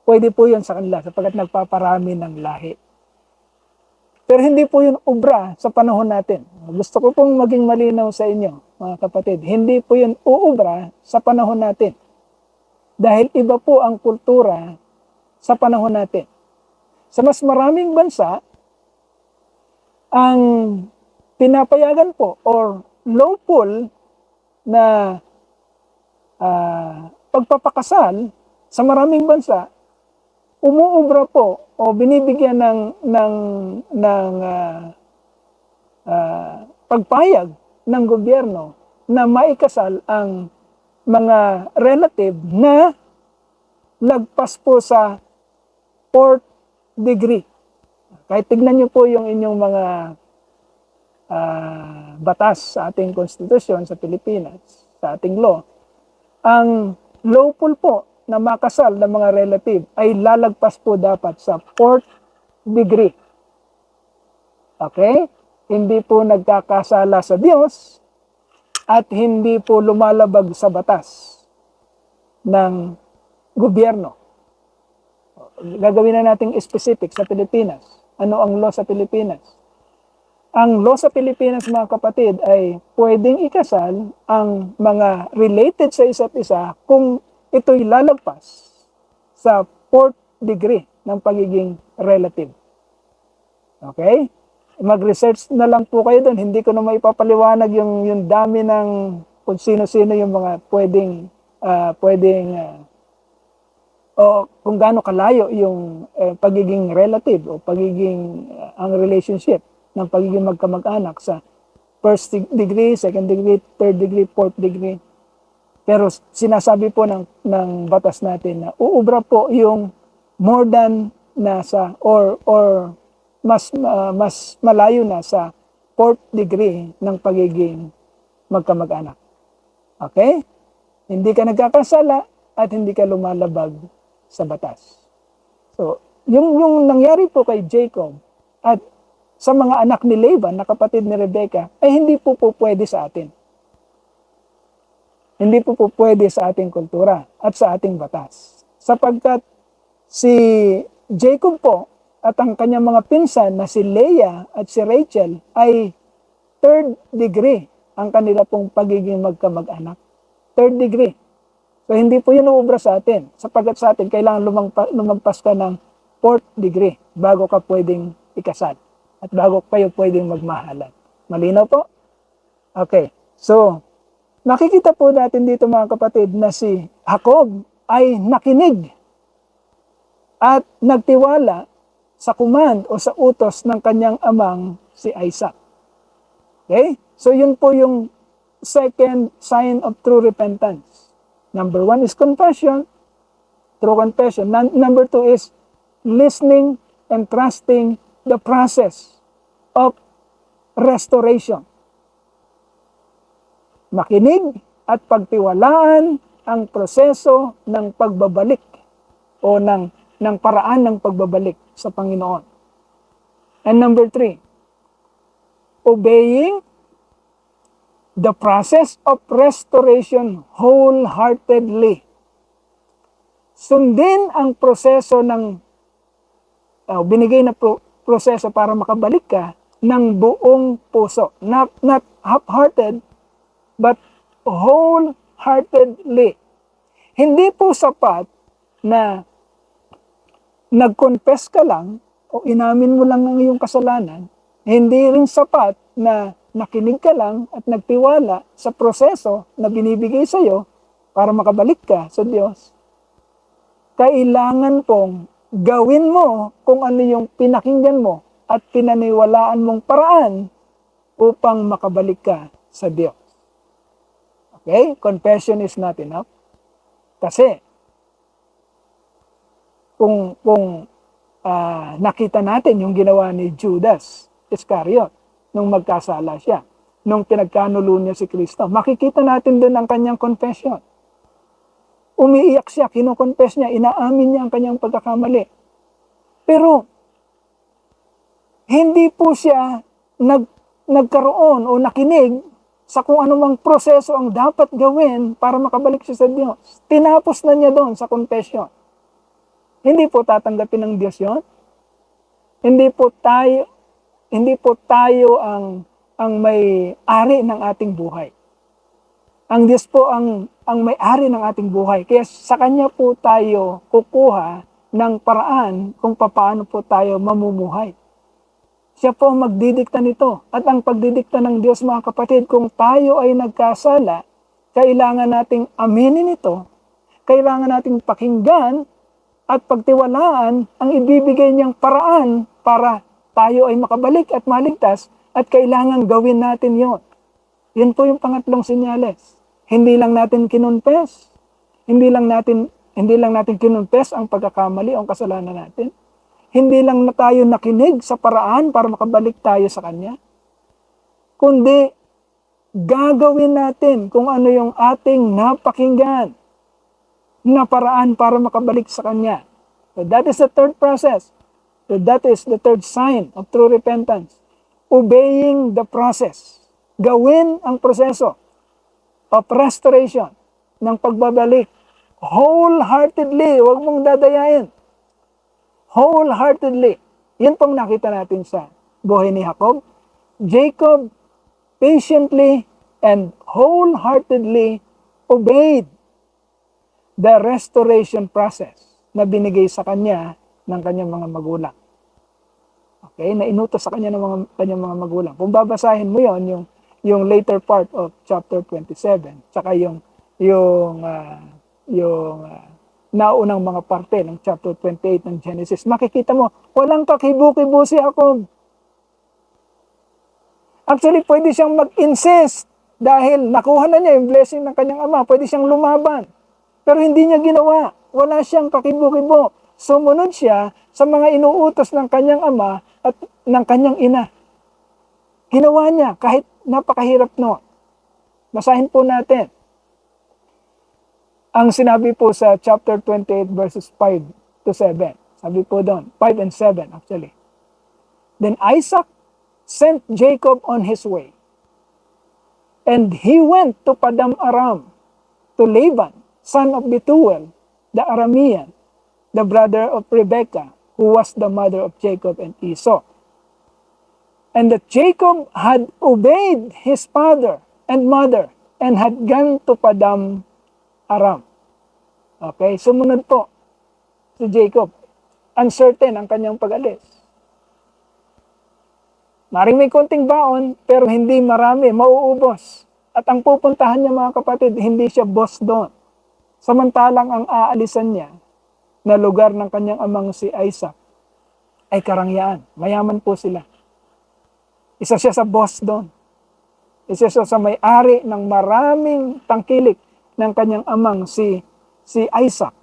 Pwede po yun sa kanila sapagkat nagpaparami ng lahi. Pero hindi po yun ubra sa panahon natin. Gusto ko pong maging malinaw sa inyo, mga kapatid. Hindi po yun uubra sa panahon natin. Dahil iba po ang kultura sa panahon natin. Sa mas maraming bansa, ang pinapayagan po or lawful na pagpapakasal sa maraming bansa, umuubra po o binibigyan ng pagpayag ng gobyerno na maikasal ang mga relative na lagpas po sa 4th degree. Kahit tignan niyo po yung inyong mga batas sa ating konstitusyon sa Pilipinas, sa ating law, ang lawful po na makasal ng mga relative ay lalagpas po dapat sa 4th degree. Okay? Hindi po nagkakasala sa Diyos at hindi po lumalabag sa batas ng gobyerno. Gagawin na nating specific sa Pilipinas. Ano ang law sa Pilipinas? Ang law sa Pilipinas, mga kapatid, ay pwedeng ikasal ang mga related sa isa't isa kung ito'y lalagpas sa 4th degree ng pagiging relative. Okay? Mag-research na lang po kayo doon. Hindi ko na maipapaliwanag yung dami ng kung sino-sino yung mga o kung gaano kalayo yung pagiging relative o pagiging ang relationship ng pagiging magkamag-anak sa 1st degree, 2nd degree, 3rd degree, 4th degree. Pero sinasabi po ng batas natin na uubra po yung more than nasa or mas malayo na sa 4th degree ng pagiging magkamag-anak. Okay? Hindi ka nagkakasala at hindi ka lumalabag sa batas. So, yung nangyari po kay Jacob at sa mga anak ni Laban na kapatid ni Rebecca, ay hindi po pwede sa atin. Hindi po pwede sa ating kultura at sa ating batas. Sapagkat si Jacob po at ang kanyang mga pinsan na si Leah at si Rachel ay third degree ang kanila pong pagiging magkamag-anak. Third degree. So hindi po yun uubra sa atin. Sapagkat sa atin, kailangan lumagpas ka ng fourth degree bago ka pwedeng ikasal. At bago kayo pwedeng magmahalan. Malinaw po? Okay. So, nakikita po natin dito mga kapatid na si Jacob ay nakinig at nagtiwala sa command o sa utos ng kanyang amang si Isaac. Okay? So yun po yung second sign of true repentance. Number 1 is confession, true confession. Number 2 is listening and trusting the process of restoration. Makinig at pagtiwalaan ang proseso ng pagbabalik o ng paraan ng pagbabalik sa Panginoon. And number 3, obeying the process of restoration wholeheartedly. Sundin ang proseso ng binigay na proseso para makabalik ka ng buong puso. Not half-hearted, but wholeheartedly. Hindi po sapat na nag-confess ka lang o inamin mo lang ang iyong kasalanan. Hindi rin sapat na nakinig ka lang at nagtiwala sa proseso na binibigay sa iyo para makabalik ka sa Diyos. Kailangan pong gawin mo kung ano yung pinakinggan mo at pinaniwalaan mong paraan upang makabalik ka sa Diyos. Okay? Confession is not enough. Kasi kung nakita natin yung ginawa ni Judas Iscariot nung magkasala siya, nung pinagkanulo niya si Kristo, makikita natin doon ang kanyang confession. Umiiyak siya, kinoconfess niya, inaamin niya ang kanyang pagkakamali. Pero hindi po siya nagkaroon o nakinig sa kung anumang proseso ang dapat gawin para makabalik siya sa Diyos. Tinapos na niya doon sa confession. Hindi po tatanggapin ng Diyos yon. Hindi po tayo ang may-ari ng ating buhay. Ang Diyos po ang may-ari ng ating buhay. Kaya sa Kanya po tayo kukuha ng paraan kung paano po tayo mamumuhay. Siya po ang magdidikta nito. At ang pagdidikta ng Diyos, mga kapatid, kung tayo ay nagkasala, kailangan nating aminin ito, kailangan nating pakinggan at pagtiwalaan ang ibibigay niyang paraan para tayo ay makabalik at maligtas at kailangan gawin natin yon. Yun po yung pangatlong senyales. Hindi lang natin kinonfess. Hindi lang natin kinonfess ang pagkakamali o ang kasalanan natin. Hindi lang na tayo nakinig sa paraan para makabalik tayo sa Kanya. Kundi gagawin natin kung ano yung ating napakinggan na paraan para makabalik sa Kanya. So that is the third process. So that is the third sign of true repentance. Obeying the process. Gawin ang proseso of restoration ng pagbabalik. Wholeheartedly, huwag mong dadayain. Wholeheartedly. Yan pong nakita natin sa buhay ni Jacob. Jacob patiently and wholeheartedly obeyed the restoration process na binigay sa kanya ng kanyang mga magulang. Okay, na inutos sa kanya ng kanyang mga magulang. Kung babasahin mo yon, yung later part of chapter 27, tsaka yung naunang mga parte ng chapter 28 ng Genesis, makikita mo, walang kakibu-kibu si Jacob. Actually, pwede siyang mag-insist dahil nakuha na niya yung blessing ng kanyang ama. Pwede siyang lumaban. Pero hindi niya ginawa. Wala siyang kakibu-kibu. Sumunod siya sa mga inuutos ng kanyang ama at ng kanyang ina. Ginawa niya kahit napakahirap no. Basahin po natin. Ang sinabi po sa chapter 28 verses 5 to 7. Sabi po doon, 5 and 7 actually. Then Isaac sent Jacob on his way. And he went to Padam Aram, to Laban, son of Bethuel, the Aramean, the brother of Rebekah, who was the mother of Jacob and Esau. And that Jacob had obeyed his father and mother and had gone to Padam Aram. Okay, sumunod po si Jacob. Uncertain ang kanyang pag-alis. Maring may konting baon, pero hindi marami, mauubos. At ang pupuntahan niya mga kapatid, hindi siya boss doon. Samantalang ang aalisan niya na lugar ng kanyang amang si Isaac ay karangyaan. Mayaman po sila. Isa siya sa boss doon. Isa siya sa may-ari ng maraming tangkilik ng kanyang amang si Isaac.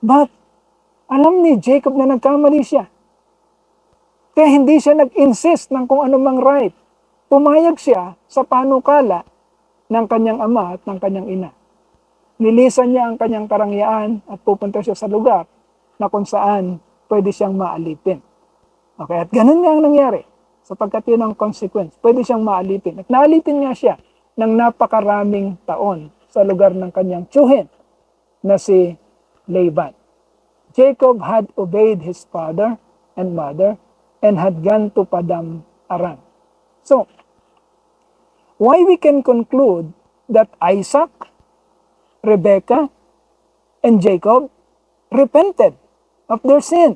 But alam ni Jacob na nagkamali siya. Kaya hindi siya nag-insist ng kung anumang right. Pumayag siya sa panukala ng kanyang ama at ng kanyang ina. Nilisan niya ang kanyang karangyaan at pupunta siya sa lugar na kung saan pwede siyang maalipin. Okay, at ganun nga ang nangyari. Sapagkat yun ang consequence. Pwede siyang maalipin. At naalipin nga siya ng napakaraming taon sa lugar ng kanyang tiyuhin na si Laban. Jacob had obeyed his father and mother and had gone to Padam Aram. So, why we can conclude that Isaac, Rebekah, and Jacob repented of their sin.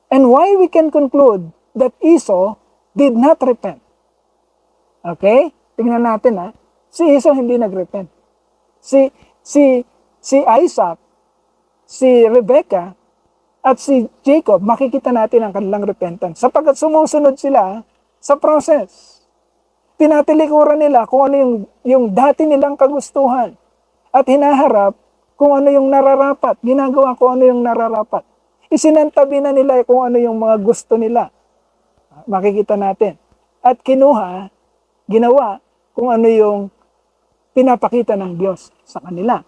And why we can conclude that Esau did not repent. Okay? Tingnan natin ha. Si Esau hindi nagrepent. Si Isaac, si Rebekah, at si Jacob, makikita natin ang kanilang repentance. Sapagkat sumusunod sila sa process. Tinatilikuran nila kung ano yung dati nilang kagustuhan. At hinaharap kung ano yung nararapat. Ginagawa kung ano yung nararapat. Isinantabi na nila kung ano yung mga gusto nila. Makikita natin. At ginawa kung ano yung pinapakita ng Diyos sa kanila.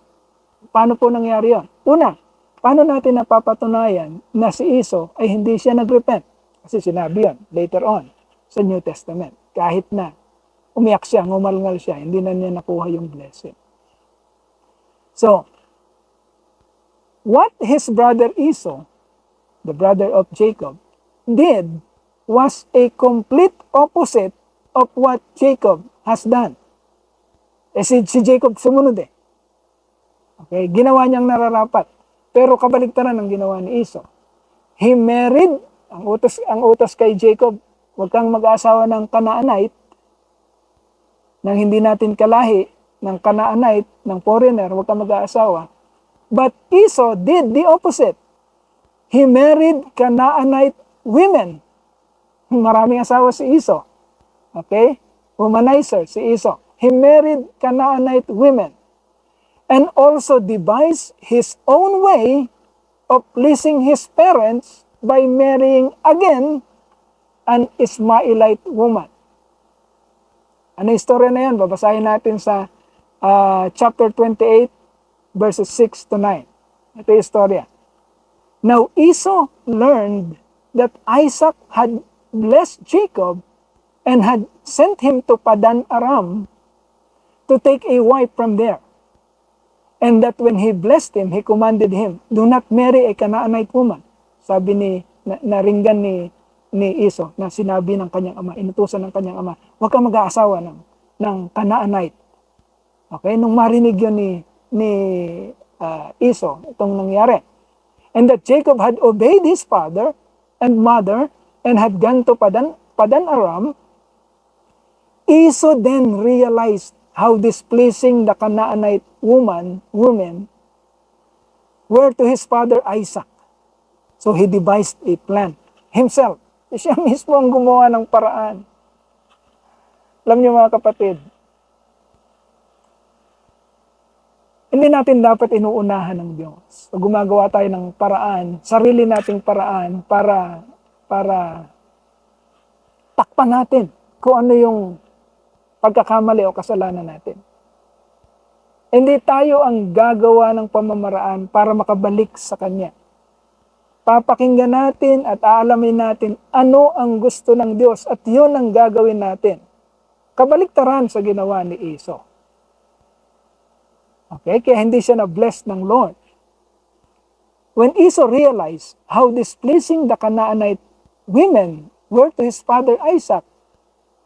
Paano po nangyari yun? Una, paano natin napapatunayan na si Esau ay hindi siya nagrepent? Kasi sinabi yun later on sa New Testament. Kahit na umiyak siya, ngumalngal siya, hindi na niya nakuha yung blessing. So, what his brother Esau, the brother of Jacob, did was a complete opposite of what Jacob has done. Si Jacob sumunod eh. Okay, ginawa niyang nararapat. Pero kabaligtaran ang ginawa ni Esau. He married, ang utos kay Jacob, huwag kang mag-asawa ng Canaanite, nang hindi natin kalahi, ng Canaanite, ng foreigner, huwag kang mag-asawa. But Esau did the opposite. He married Canaanite women. Maraming asawa si Esau. Okay? Womanizer si Esau. He married Canaanite women. And also devised his own way of pleasing his parents by marrying again an Ismailite woman. Ano yung istorya na yan? Babasahin natin sa chapter 28, verses 6 to 9. Ito yung istorya. Now Esau learned that Isaac had blessed Jacob and had sent him to Padan Aram to take a wife from there. And that when he blessed him, he commanded him, do not marry a Canaanite woman. Sabi naringgan ni Esau na sinabi ng kanyang ama, inutusan ng kanyang ama, huwag kang mag-aasawa ng Canaanite. Okay, nung marinig yun ni Esau, itong nangyari. And that Jacob had obeyed his father and mother and had gone to Padan Aram, Esau then realized how displeasing the Canaanite women were to his father Isaac. So he devised a plan himself. Siya mismo ang gumawa ng paraan. Alam niyo mga kapatid, hindi natin dapat inuunahan ng Diyos. Pag gumagawa tayo ng paraan, sarili nating paraan para takpan natin kung ano yung pagkakamali o kasalanan natin. Hindi tayo ang gagawa ng pamamaraan para makabalik sa Kanya. papakinggan natin at aalamin natin ano ang gusto ng Diyos at yun ang gagawin natin. Kabaliktaran sa ginawa ni Esau. Okay, kaya hindi siya na-blessed ng Lord. When Esau realized how displeasing the Canaanite women were to his father Isaac,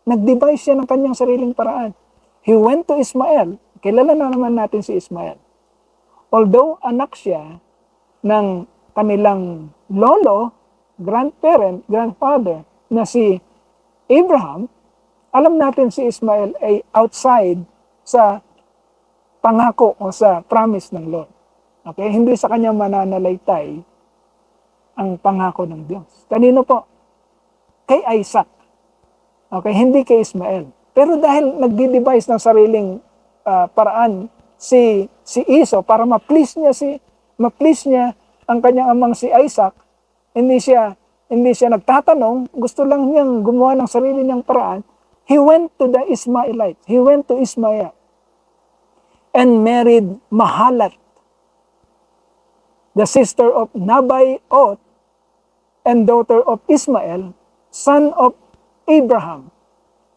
nag-devise siya ng kanyang sariling paraan. He went to Ismael. Kilala na naman natin si Ismael. Although anak siya ng kanilang lolo, grandfather na si Abraham, alam natin si Ismael ay outside sa pangako o sa promise ng Lord. Okay? Hindi sa kanya mananalaytay ang pangako ng Diyos. Kanino po? Kay Isaac. Okay? Hindi kay Ismael. Pero dahil nagdi-devise ng sariling paraan si Esau para ma-please niya ang kanyang amang si Isaac, hindi siya nagtatanong, gusto lang niyang gumawa ng sarili niyang paraan. He went to the Ismaelites. He went to Ismael and married Mahalat, the sister of Nabaiot and daughter of Ismael, son of Abraham,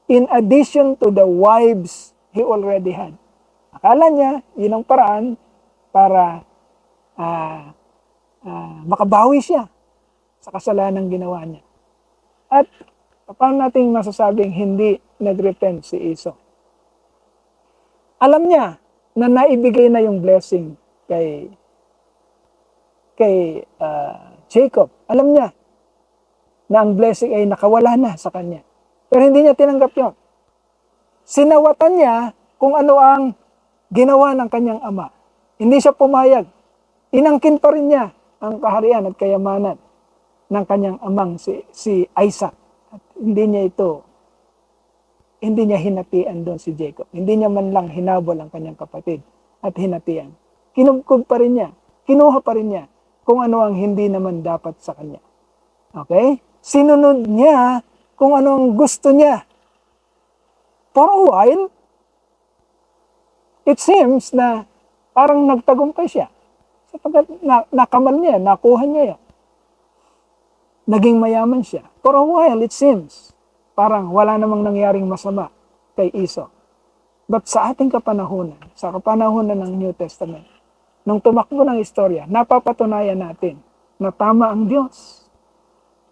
in addition to the wives he already had. Akala niya, yun ang paraan para makabawi siya sa kasalanan ginawa niya. At paano natin masasabing hindi nag-repent si Esau? Alam niya na naibigay na yung blessing kay Jacob. Alam niya na ang blessing ay nakawala na sa kanya. Pero hindi niya tinanggap yun. Sinawatan niya kung ano ang ginawa ng kanyang ama. Hindi siya pumayag. Inangkin pa rin niya ang kaharian at kayamanan ng kanyang amang si Isaac. At hindi niya hinatian doon si Jacob. Hindi niya man lang hinabol ang kanyang kapatid at hinatian. Kinubkob pa rin niya. Kinuha pa rin niya kung ano ang hindi naman dapat sa kanya. Okay? Sinunod niya kung ano ang gusto niya. For a while, it seems na parang nagtagumpay siya. Sapagkat nakamal niya, nakuha niya yan. Naging mayaman siya. For a while, it seems, parang wala namang nangyaring masama kay Esau. But sa ating kapanahunan, sa kapanahunan ng New Testament, nung tumakbo ng istorya, napapatunayan natin na tama ang Diyos.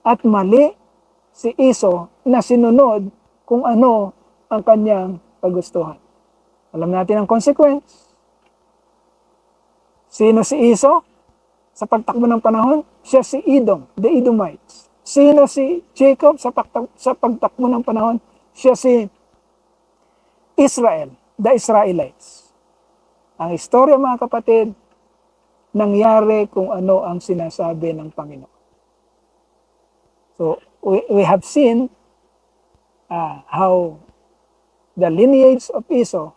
At mali si Esau na sinunod kung ano ang kanyang kagustuhan. Alam natin ang consequence. Sino si Esau? Sa pagtakbo ng panahon, siya si Edom, the Edomites. Sino si Jacob sa pagtakbo ng panahon? Siya si Israel, the Israelites. Ang istorya, mga kapatid, nangyari kung ano ang sinasabi ng Panginoon. So, we have seen how the lineage of Esau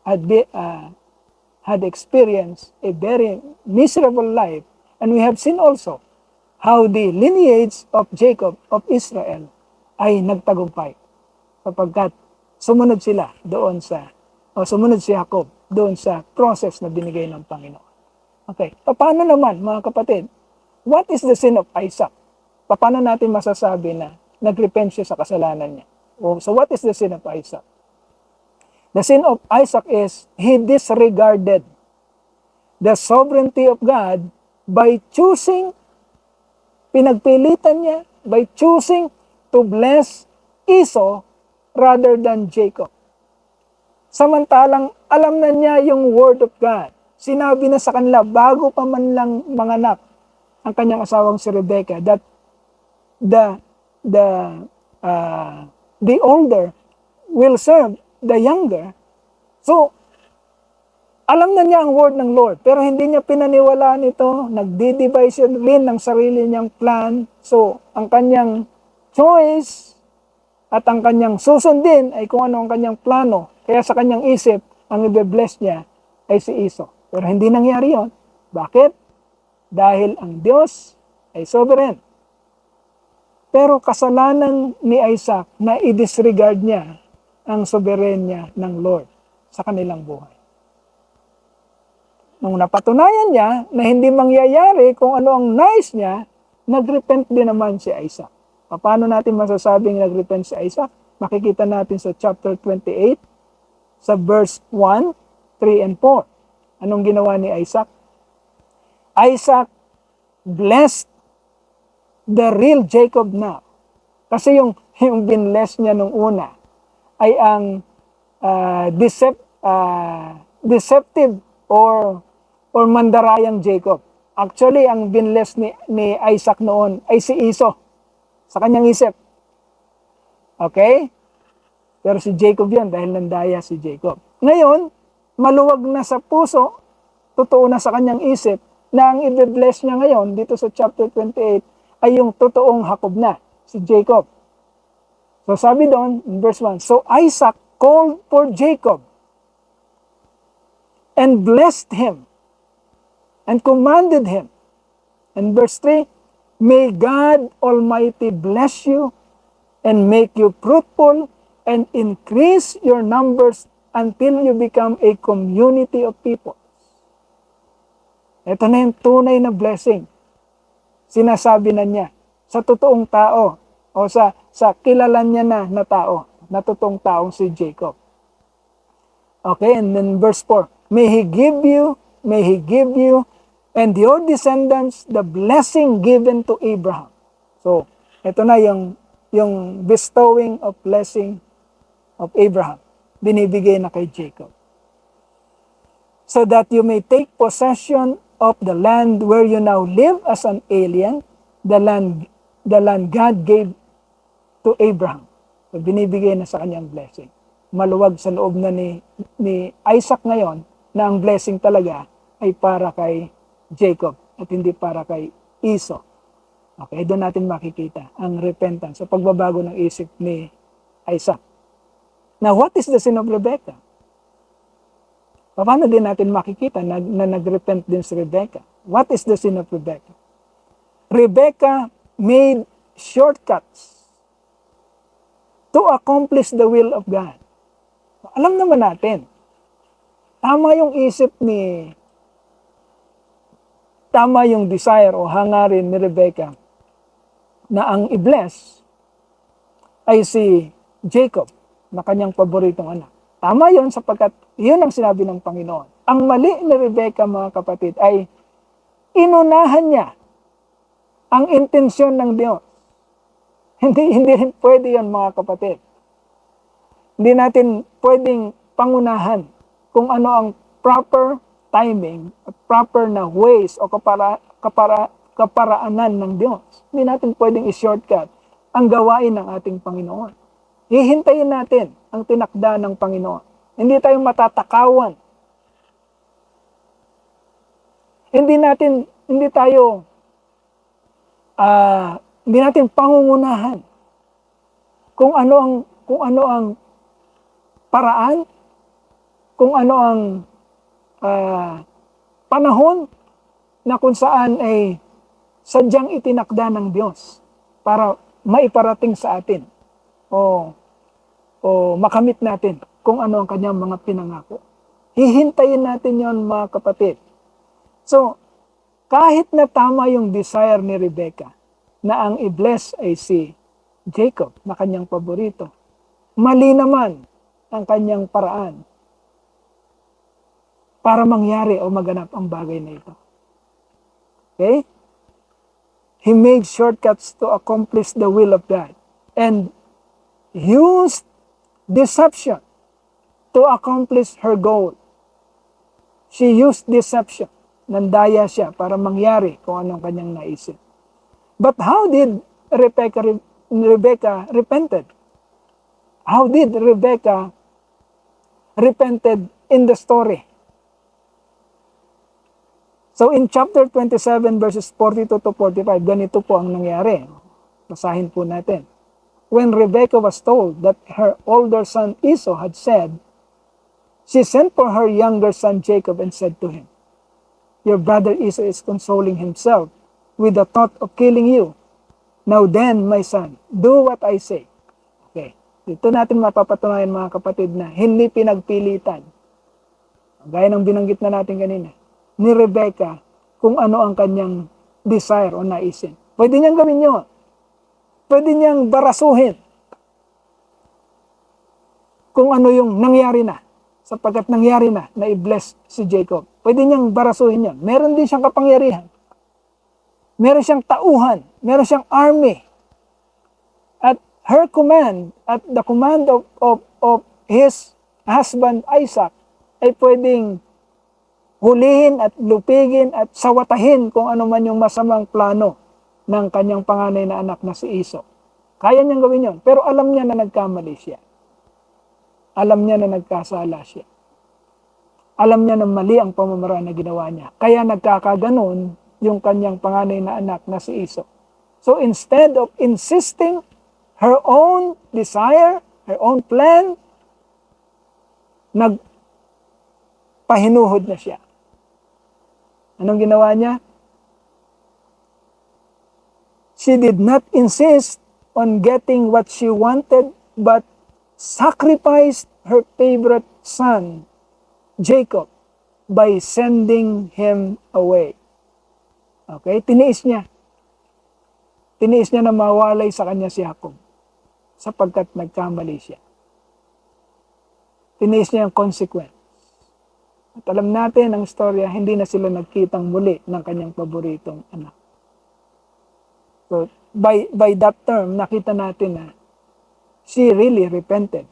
had experienced a very miserable life. And we have seen also how the lineage of Jacob, of Israel, ay nagtagumpay. Sapagkat sumunod sila doon sumunod si Jacob doon sa process na binigay ng Panginoon. Okay, paano naman mga kapatid? What is the sin of Isaac? Paano natin masasabi na nagrepent siya sa kasalanan niya? So what is the sin of Isaac? The sin of Isaac is he disregarded the sovereignty of God by choosing, pinagpilitan niya, by choosing to bless Esau rather than Jacob. Samantalang alam na niya yung word of God. Sinabi na sa kanila bago pa man lang manganak ang kanyang asawang si Rebecca that the older will serve the younger. So, alam na niya ang word ng Lord, pero hindi niya pinaniwalaan ito, nagdi-devise rin ng sarili niyang plan. So, ang kanyang choice at ang kanyang susundin ay kung ano ang kanyang plano. Kaya sa kanyang isip, ang i-bless niya ay si Esau. Pero hindi nangyari yon. Bakit? Dahil ang Diyos ay sovereign. Pero kasalanan ni Isaac na i-disregard niya ang soberenya ng Lord sa kanilang buhay. Nung napatunayan niya na hindi mangyayari kung ano ang nais niya, nagrepent din naman si Isaac. Paano natin masasabing nagrepent si Isaac? Makikita natin sa chapter 28, sa verse 1, 3, and 4. Anong ginawa ni Isaac? Isaac blessed the real Jacob now. Kasi yung binless niya nung una ay ang deceptive or mandarayang Jacob. Actually, ang binless ni Isaac noon ay si Esau sa kanyang isip. Okay? Pero si Jacob yan dahil nandaya si Jacob. Ngayon, maluwag na sa puso, totoo na sa kanyang isip, na ang i-bless niya ngayon dito sa chapter 28 ay yung totoong Jacob na, si Jacob. So sabi doon, in verse 1, so Isaac called for Jacob and blessed him and commanded him. And verse 3, may God Almighty bless you and make you fruitful and increase your numbers until you become a community of people. Ito na yung tunay na blessing. Sinasabi na niya sa totoong tao o sa kilala niya na tao, na totoong taong si Jacob. Okay, and then verse 4, may He give you, and your descendants the blessing given to Abraham. So, ito na yung bestowing of blessing of Abraham. Binibigay na kay Jacob. So that you may take possession of the land where you now live as an alien, the land God gave to Abraham. So binibigay na sa kanyang blessing. Maluwag sa loob na ni Isaac ngayon na ang blessing talaga ay para kay Jacob at hindi para kay Esau. Okay, doon natin makikita ang repentance, sa pagbabago ng isip ni Isaac. Now, what is the sin of Rebekah? Paano din natin makikita na nagrepent din si Rebekah? What is the sin of Rebekah? Rebekah made shortcuts to accomplish the will of God. Alam naman natin, tama yung desire o hangarin ni Rebekah na ang i-bless ay si Jacob, na kanyang paboritong anak. Tama yun sapagkat yun ang sinabi ng Panginoon. Ang mali ni Rebekah, mga kapatid, ay inunahan niya ang intensyon ng Diyos. Hindi rin pwede yan, mga kapatid. Hindi natin pwedeng pangunahan kung ano ang proper timing at proper na ways o kaparaanan ng Diyos. Hindi natin pwedeng i-shortcut ang gawain ng ating Panginoon. Hihintayin natin ang tinakda ng Panginoon. Hindi tayo matatakawan. Hindi natin pangungunahan kung ano ang paraan, kung ano ang panahon na kung saan ay sadyang itinakda ng Diyos para maiparating sa atin o makamit natin kung ano ang kanyang mga pinangako. Hihintayin natin yon, mga kapatid. So, kahit na tama yung desire ni Rebekah na ang i-bless ay si Jacob na kanyang paborito, mali naman ang kanyang paraan para mangyari o maganap ang bagay na ito. Okay? He made shortcuts to accomplish the will of God and used deception to accomplish her goal. She used deception. Nandaya siya para mangyari kung anong kanyang naisip. But how did Rebekah repented? How did Rebekah repented in the story? So in chapter 27 verses 42 to 45, ganito po ang nangyari. Basahin po natin. When Rebekah was told that her older son Esau had said, she sent for her younger son Jacob and said to him, your brother Esau is consoling himself with the thought of killing you. Now then, my son, do what I say. Okay. Dito natin mapapatunayan, mga kapatid, na hindi pinagpilitan. Gaya ng binanggit na natin kanina, ni Rebekah kung ano ang kanyang desire o naisin. Pwede niyang gawin yun. Pwede niyang barasuhin kung ano yung nangyari na. Sapagkat nangyari na i-bless si Jacob. Pwede niyang barasuhin yan. Meron din siyang kapangyarihan. Meron siyang tauhan. Meron siyang army. At her command, at the command of his husband Isaac, ay pwedeng hulihin at lupigin at sawatahin kung ano man yung masamang plano ng kanyang panganay na anak na si Esau. Kaya niyang gawin yon, pero alam niya na nagkamali siya. Alam niya na nagkasala siya. Alam niya na mali ang pamamaraan na ginawa niya. Kaya nagkakaganon yung kanyang panganay na anak na si Esau. So instead of insisting her own desire, her own plan, nagpahinuhod na siya. Anong ginawa niya? She did not insist on getting what she wanted, but sacrificed her favorite son, Jacob, by sending him away. Okay? Tiniis niya. Tiniis niya na mawalay sa kanya si Jacob sapagkat nagkamali siya. Tiniis niya ang consequence. At alam natin ang istorya, hindi na sila nagkitang muli ng kanyang paboritong anak. So, by that term, nakita natin na she really repented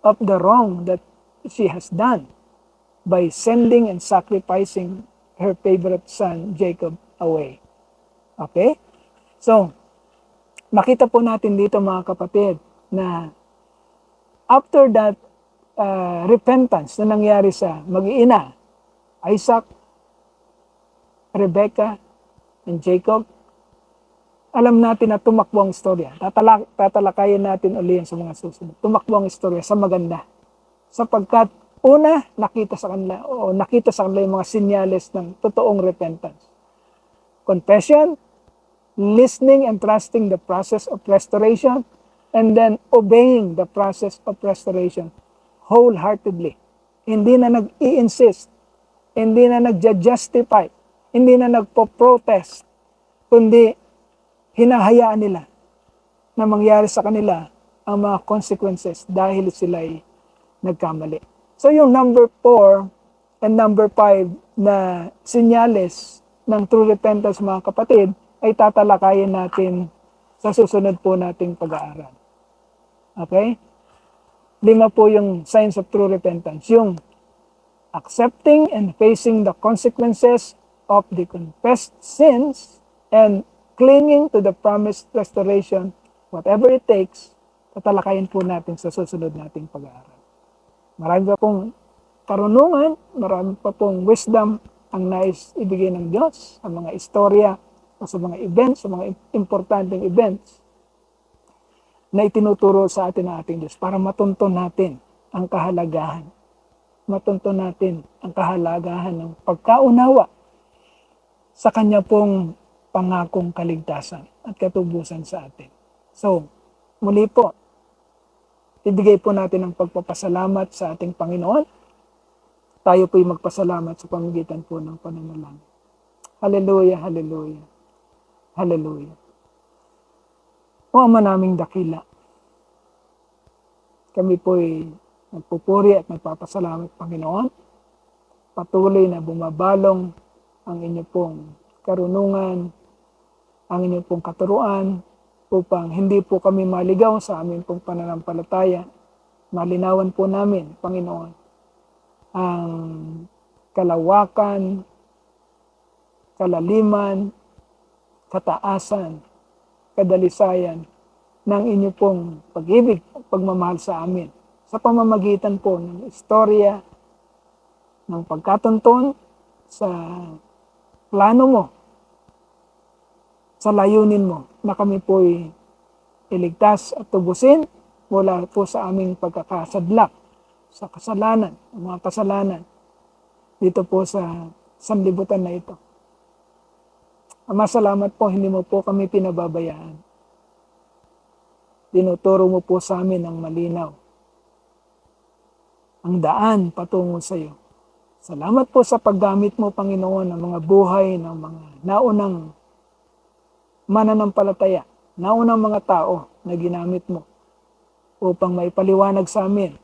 of the wrong that she has done by sending and sacrificing her favorite son, Jacob, away. Okay? So, makita po natin dito mga kapatid na after that repentance na nangyari sa mag-iina, Isaac, Rebecca, and Jacob, alam natin na tumakbo ang istorya. Tatalakayin natin ulit sa mga susunod. Tumakbo ang istorya sa maganda. Sapagkat una, nakita sa kanila yung mga sinyales ng totoong repentance. Confession, listening and trusting the process of restoration, and then obeying the process of restoration wholeheartedly. Hindi na nag-i-insist, hindi na nag-justify, hindi na nagpo-protest, kundi hinahayaan nila na mangyari sa kanila ang mga consequences dahil sila'y nagkamali. So yung number 4 and number 5 na sinyales ng true repentance mga kapatid ay tatalakayin natin sa susunod po nating pag-aaral. Okay? 5 po yung signs of true repentance. Yung accepting and facing the consequences of the confessed sins and clinging to the promised restoration, whatever it takes, tatalakayin po natin sa susunod nating pag-aaral. Marami pa pong karunungan, marami pa pong wisdom ang nais ibigay ng Diyos sa mga istorya o sa mga events, sa mga importanteng events na itinuturo sa atin ng ating Diyos para matunton natin ang kahalagahan. Matunton natin ang kahalagahan ng pagkaunawa sa Kanya pong pangakong kaligtasan at katubusan sa atin. So, muli po, ibigay po natin ang pagpapasalamat sa ating Panginoon. Tayo po'y magpasalamat sa pamamagitan po ng pananalangin. Hallelujah, hallelujah, hallelujah. O Ama naming dakila, kami po'y nagpupuri at nagpapasalamat, Panginoon. Patuloy na bumabalong ang inyo pong karunungan, ang inyong pong katuruan, upang hindi po kami maligaw sa aming pong pananampalataya. Malinawan po namin, Panginoon, ang kalawakan, kalaliman, kataasan, kadalisayan ng inyong pong pag-ibig at pagmamahal sa amin sa pamamagitan po ng istorya, ng pagkatunton sa plano mo, sa layunin mo na kami po'y iligtas at tubusin mula po sa aming pagkakasadlak sa kasalanan, mga kasalanan dito po sa sanlibutan na ito. Ama, salamat po, hindi mo po kami pinababayaan. Tinuturo mo po sa amin ang malinaw, ang daan patungo sa iyo. Salamat po sa paggamit mo, Panginoon, ng mga buhay ng mga naunang mananampalataya, naunang mga tao na ginamit mo upang maipaliwanag sa amin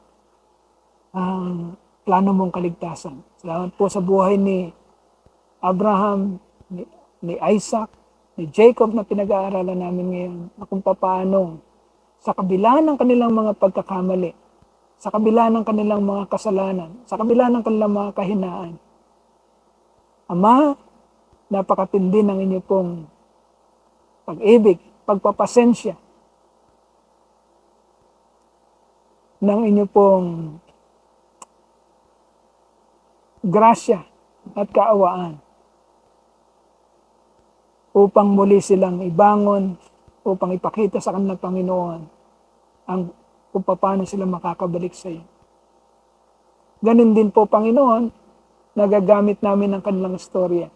ang plano mong kaligtasan. Salamat po sa buhay ni Abraham, ni Isaac, ni Jacob na pinag-aaralan namin ngayon na kung paano sa kabila ng kanilang mga pagkakamali, sa kabila ng kanilang mga kasalanan, sa kabila ng kanilang mga kahinaan, Ama, napakatindi ng inyo pong pag-ibig, pagpapasensya, ng inyo pong grasya at kaawaan upang muli silang ibangon, upang ipakita sa kanilang Panginoon ang kung paano sila makakabalik sa iyo. Ganun din po, Panginoon, nagagamit namin ang kanilang istorya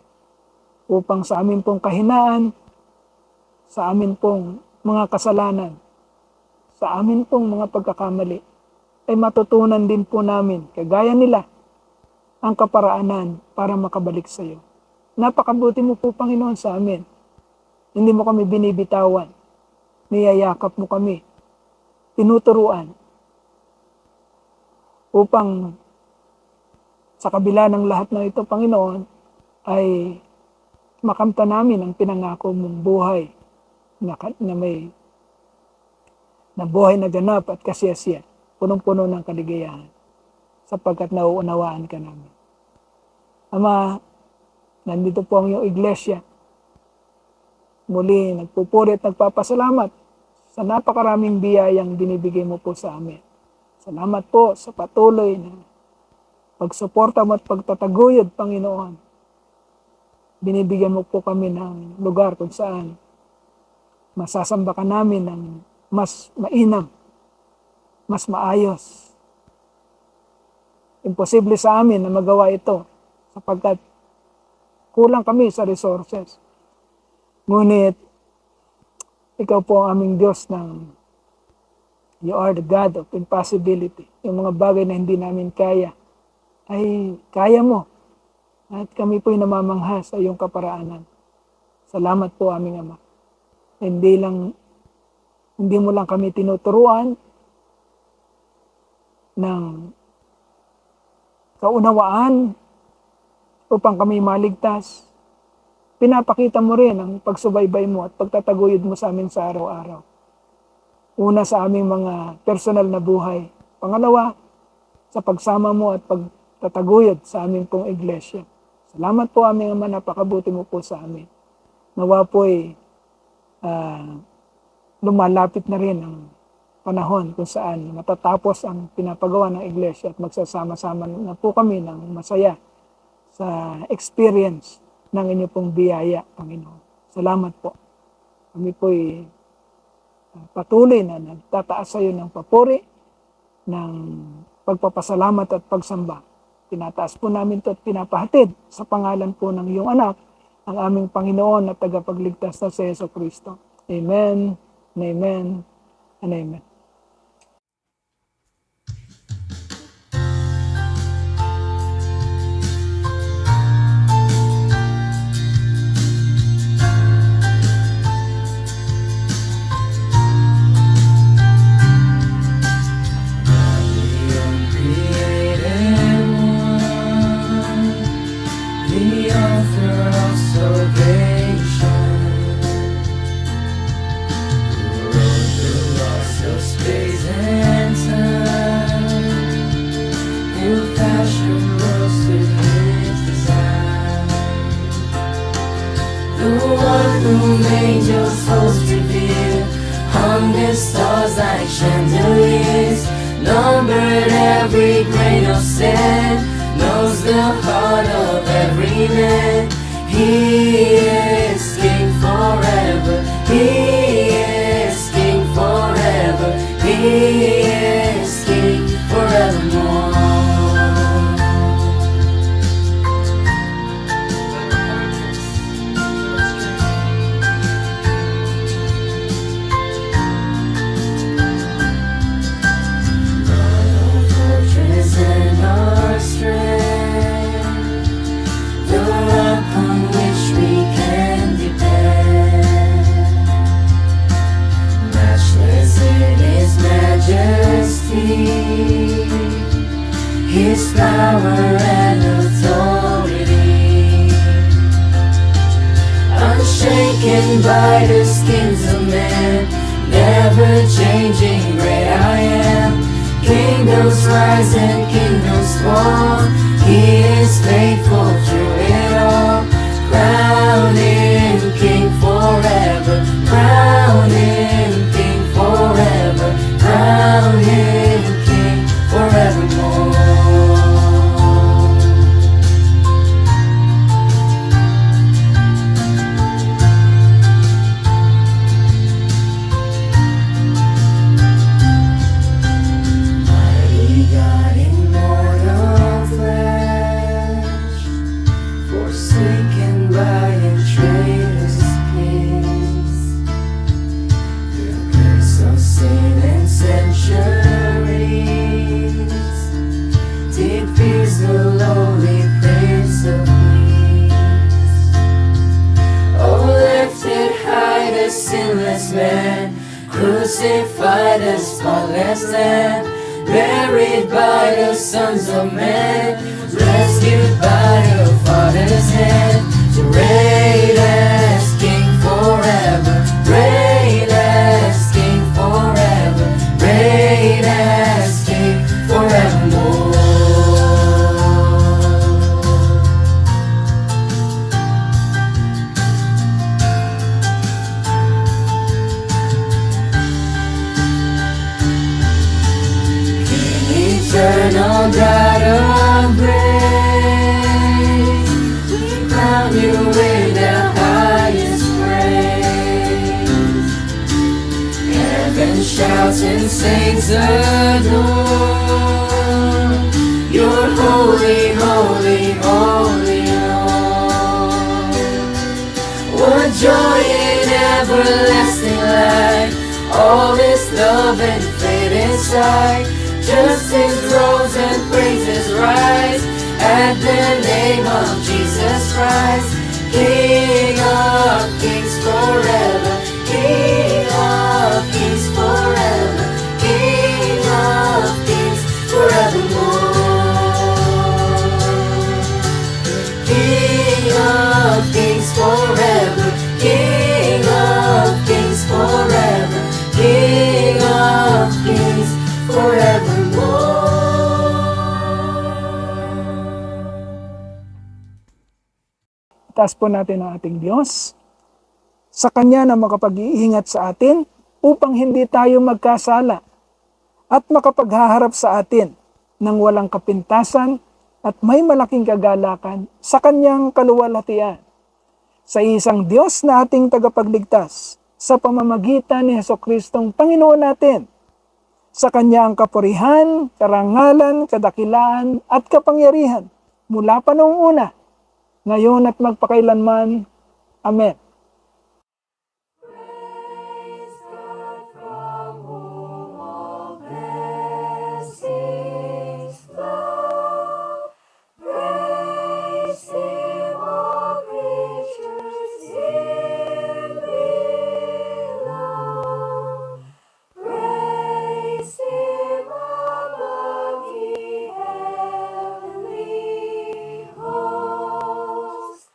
upang sa amin pong kahinaan, sa amin pong mga kasalanan, sa amin pong mga pagkakamali, ay matutunan din po namin, kagaya nila, ang kaparaanan para makabalik sa iyo. Napakabuti mo po, Panginoon, sa amin. Hindi mo kami binibitawan. Niyayakap mo kami. Tinuturuan. Upang sa kabila ng lahat ng ito, Panginoon, ay makamta namin ang pinangako mong buhay na buhay na ganap at kasiyasiya, punong-puno ng kaligayahan, sapagkat nauunawaan ka namin. Ama, nandito po ang iyong iglesia. Muli, nagpupuri at nagpapasalamat sa napakaraming biyayang binibigay mo po sa amin. Salamat po sa patuloy na pagsuporta mo at pagtataguyod, Panginoon. Binibigyan mo po kami ng lugar kung saan masasamba ka namin ng mas mainam, mas maayos. Imposible sa amin na magawa ito sapagkat kulang kami sa resources. Ngunit, ikaw po ang aming Diyos ng You are the God of impossibility. Yung mga bagay na hindi namin kaya, ay kaya mo. At kami po'y namamangha sa iyong kaparaanan. Salamat po, aming Ama. Hindi mo lang kami tinuturuan ng kaunawaan upang kami maligtas. Pinapakita mo rin ang pagsubaybay mo at pagtataguyod mo sa amin sa araw-araw. Una sa aming mga personal na buhay. Pangalawa, sa pagsama mo at pagtataguyod sa aming pong iglesia. Salamat po, aming Ama, napakabuti mo po sa amin. Nawa po'y lumalapit na rin ang panahon kung saan matatapos ang pinapagawa ng iglesia at magsasama-sama na po kami ng masaya sa experience ng inyo pong biyaya, Panginoon. Salamat po. Kami po'y patuloy na nagtataas sa iyo ng papuri, ng pagpapasalamat at pagsamba. Tinataas po namin ito at pinapahatid sa pangalan po ng iyong anak, ang aming Panginoon at tagapagligtas na si Jesucristo. Amen, and amen, and amen. The author of salvation, who wrote the laws of space and time, who fashioned worlds to his design, the one whom angels host reveal, hung the stars like chandeliers, numbered every grain of sand, knows the heart of every man. He is King forever. He is King forever. He is King forevermore. Our fortress and our strength, the rock on which we His power and authority, unshaken by the schemes of man, never changing, great I am. Kingdoms rise and kingdoms fall, He is faithful through it all. Crown Him King forever, crown Him King forever, crown Him King forevermore. Mighty God, immortal flesh, forsaken by a traitor's kiss. The curse of sin and centuries did pierce the lowly Prince of Peace. Oh, lifted high the sinless man, crucified a spotless lamb, buried by the sons of men, rescued by the Father's hand, to reign as King forever, reign as King forever, reign as King forevermore. Eternal God of grace, we crown you with the highest praise. Heaven shouts and saints adore, you're holy, holy, holy Lord. What joy in everlasting life, all is love and faith inside. Justice rose and praises rise at the name of Jesus Christ. King of kings forever, King of kings forever, King of kings forevermore. King of kings forever, King of kings forever, King of kings forevermore. Taas po natin ang ating Diyos. Sa Kanya na makapag-iingat sa atin upang hindi tayo magkasala at makapaghaharap sa atin ng walang kapintasan at may malaking kagalakan sa Kanyang kaluwalhatian. Sa isang Diyos na ating tagapagligtas sa pamamagitan ni Jesucristong Panginoon natin. Sa Kanya ang kapurihan, karangalan, kadakilaan at kapangyarihan mula pa noong una, ngayon at magpakailanman. Amen. Praise God from whom all blessings flow. Praise Him, all creatures here below. Praise Him above ye heavenly hosts.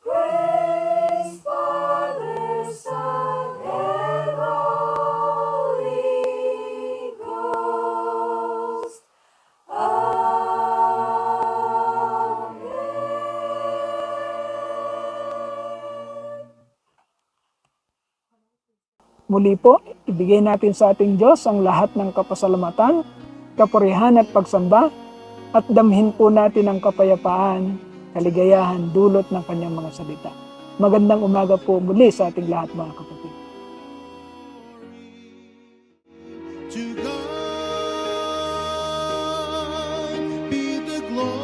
Praise Father, Son, and Holy Ghost. Amen. Muli po, ibigay natin sa ating Diyos ang lahat ng kapasalamatan, kapurihan at pagsamba, at damhin po natin ang kapayapaan, kaligayahan, dulot ng Kanyang mga salita. Magandang umaga po muli sa ating lahat, mga kapatid. To God be the glory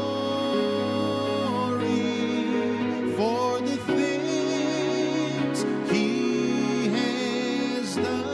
for the things He has done.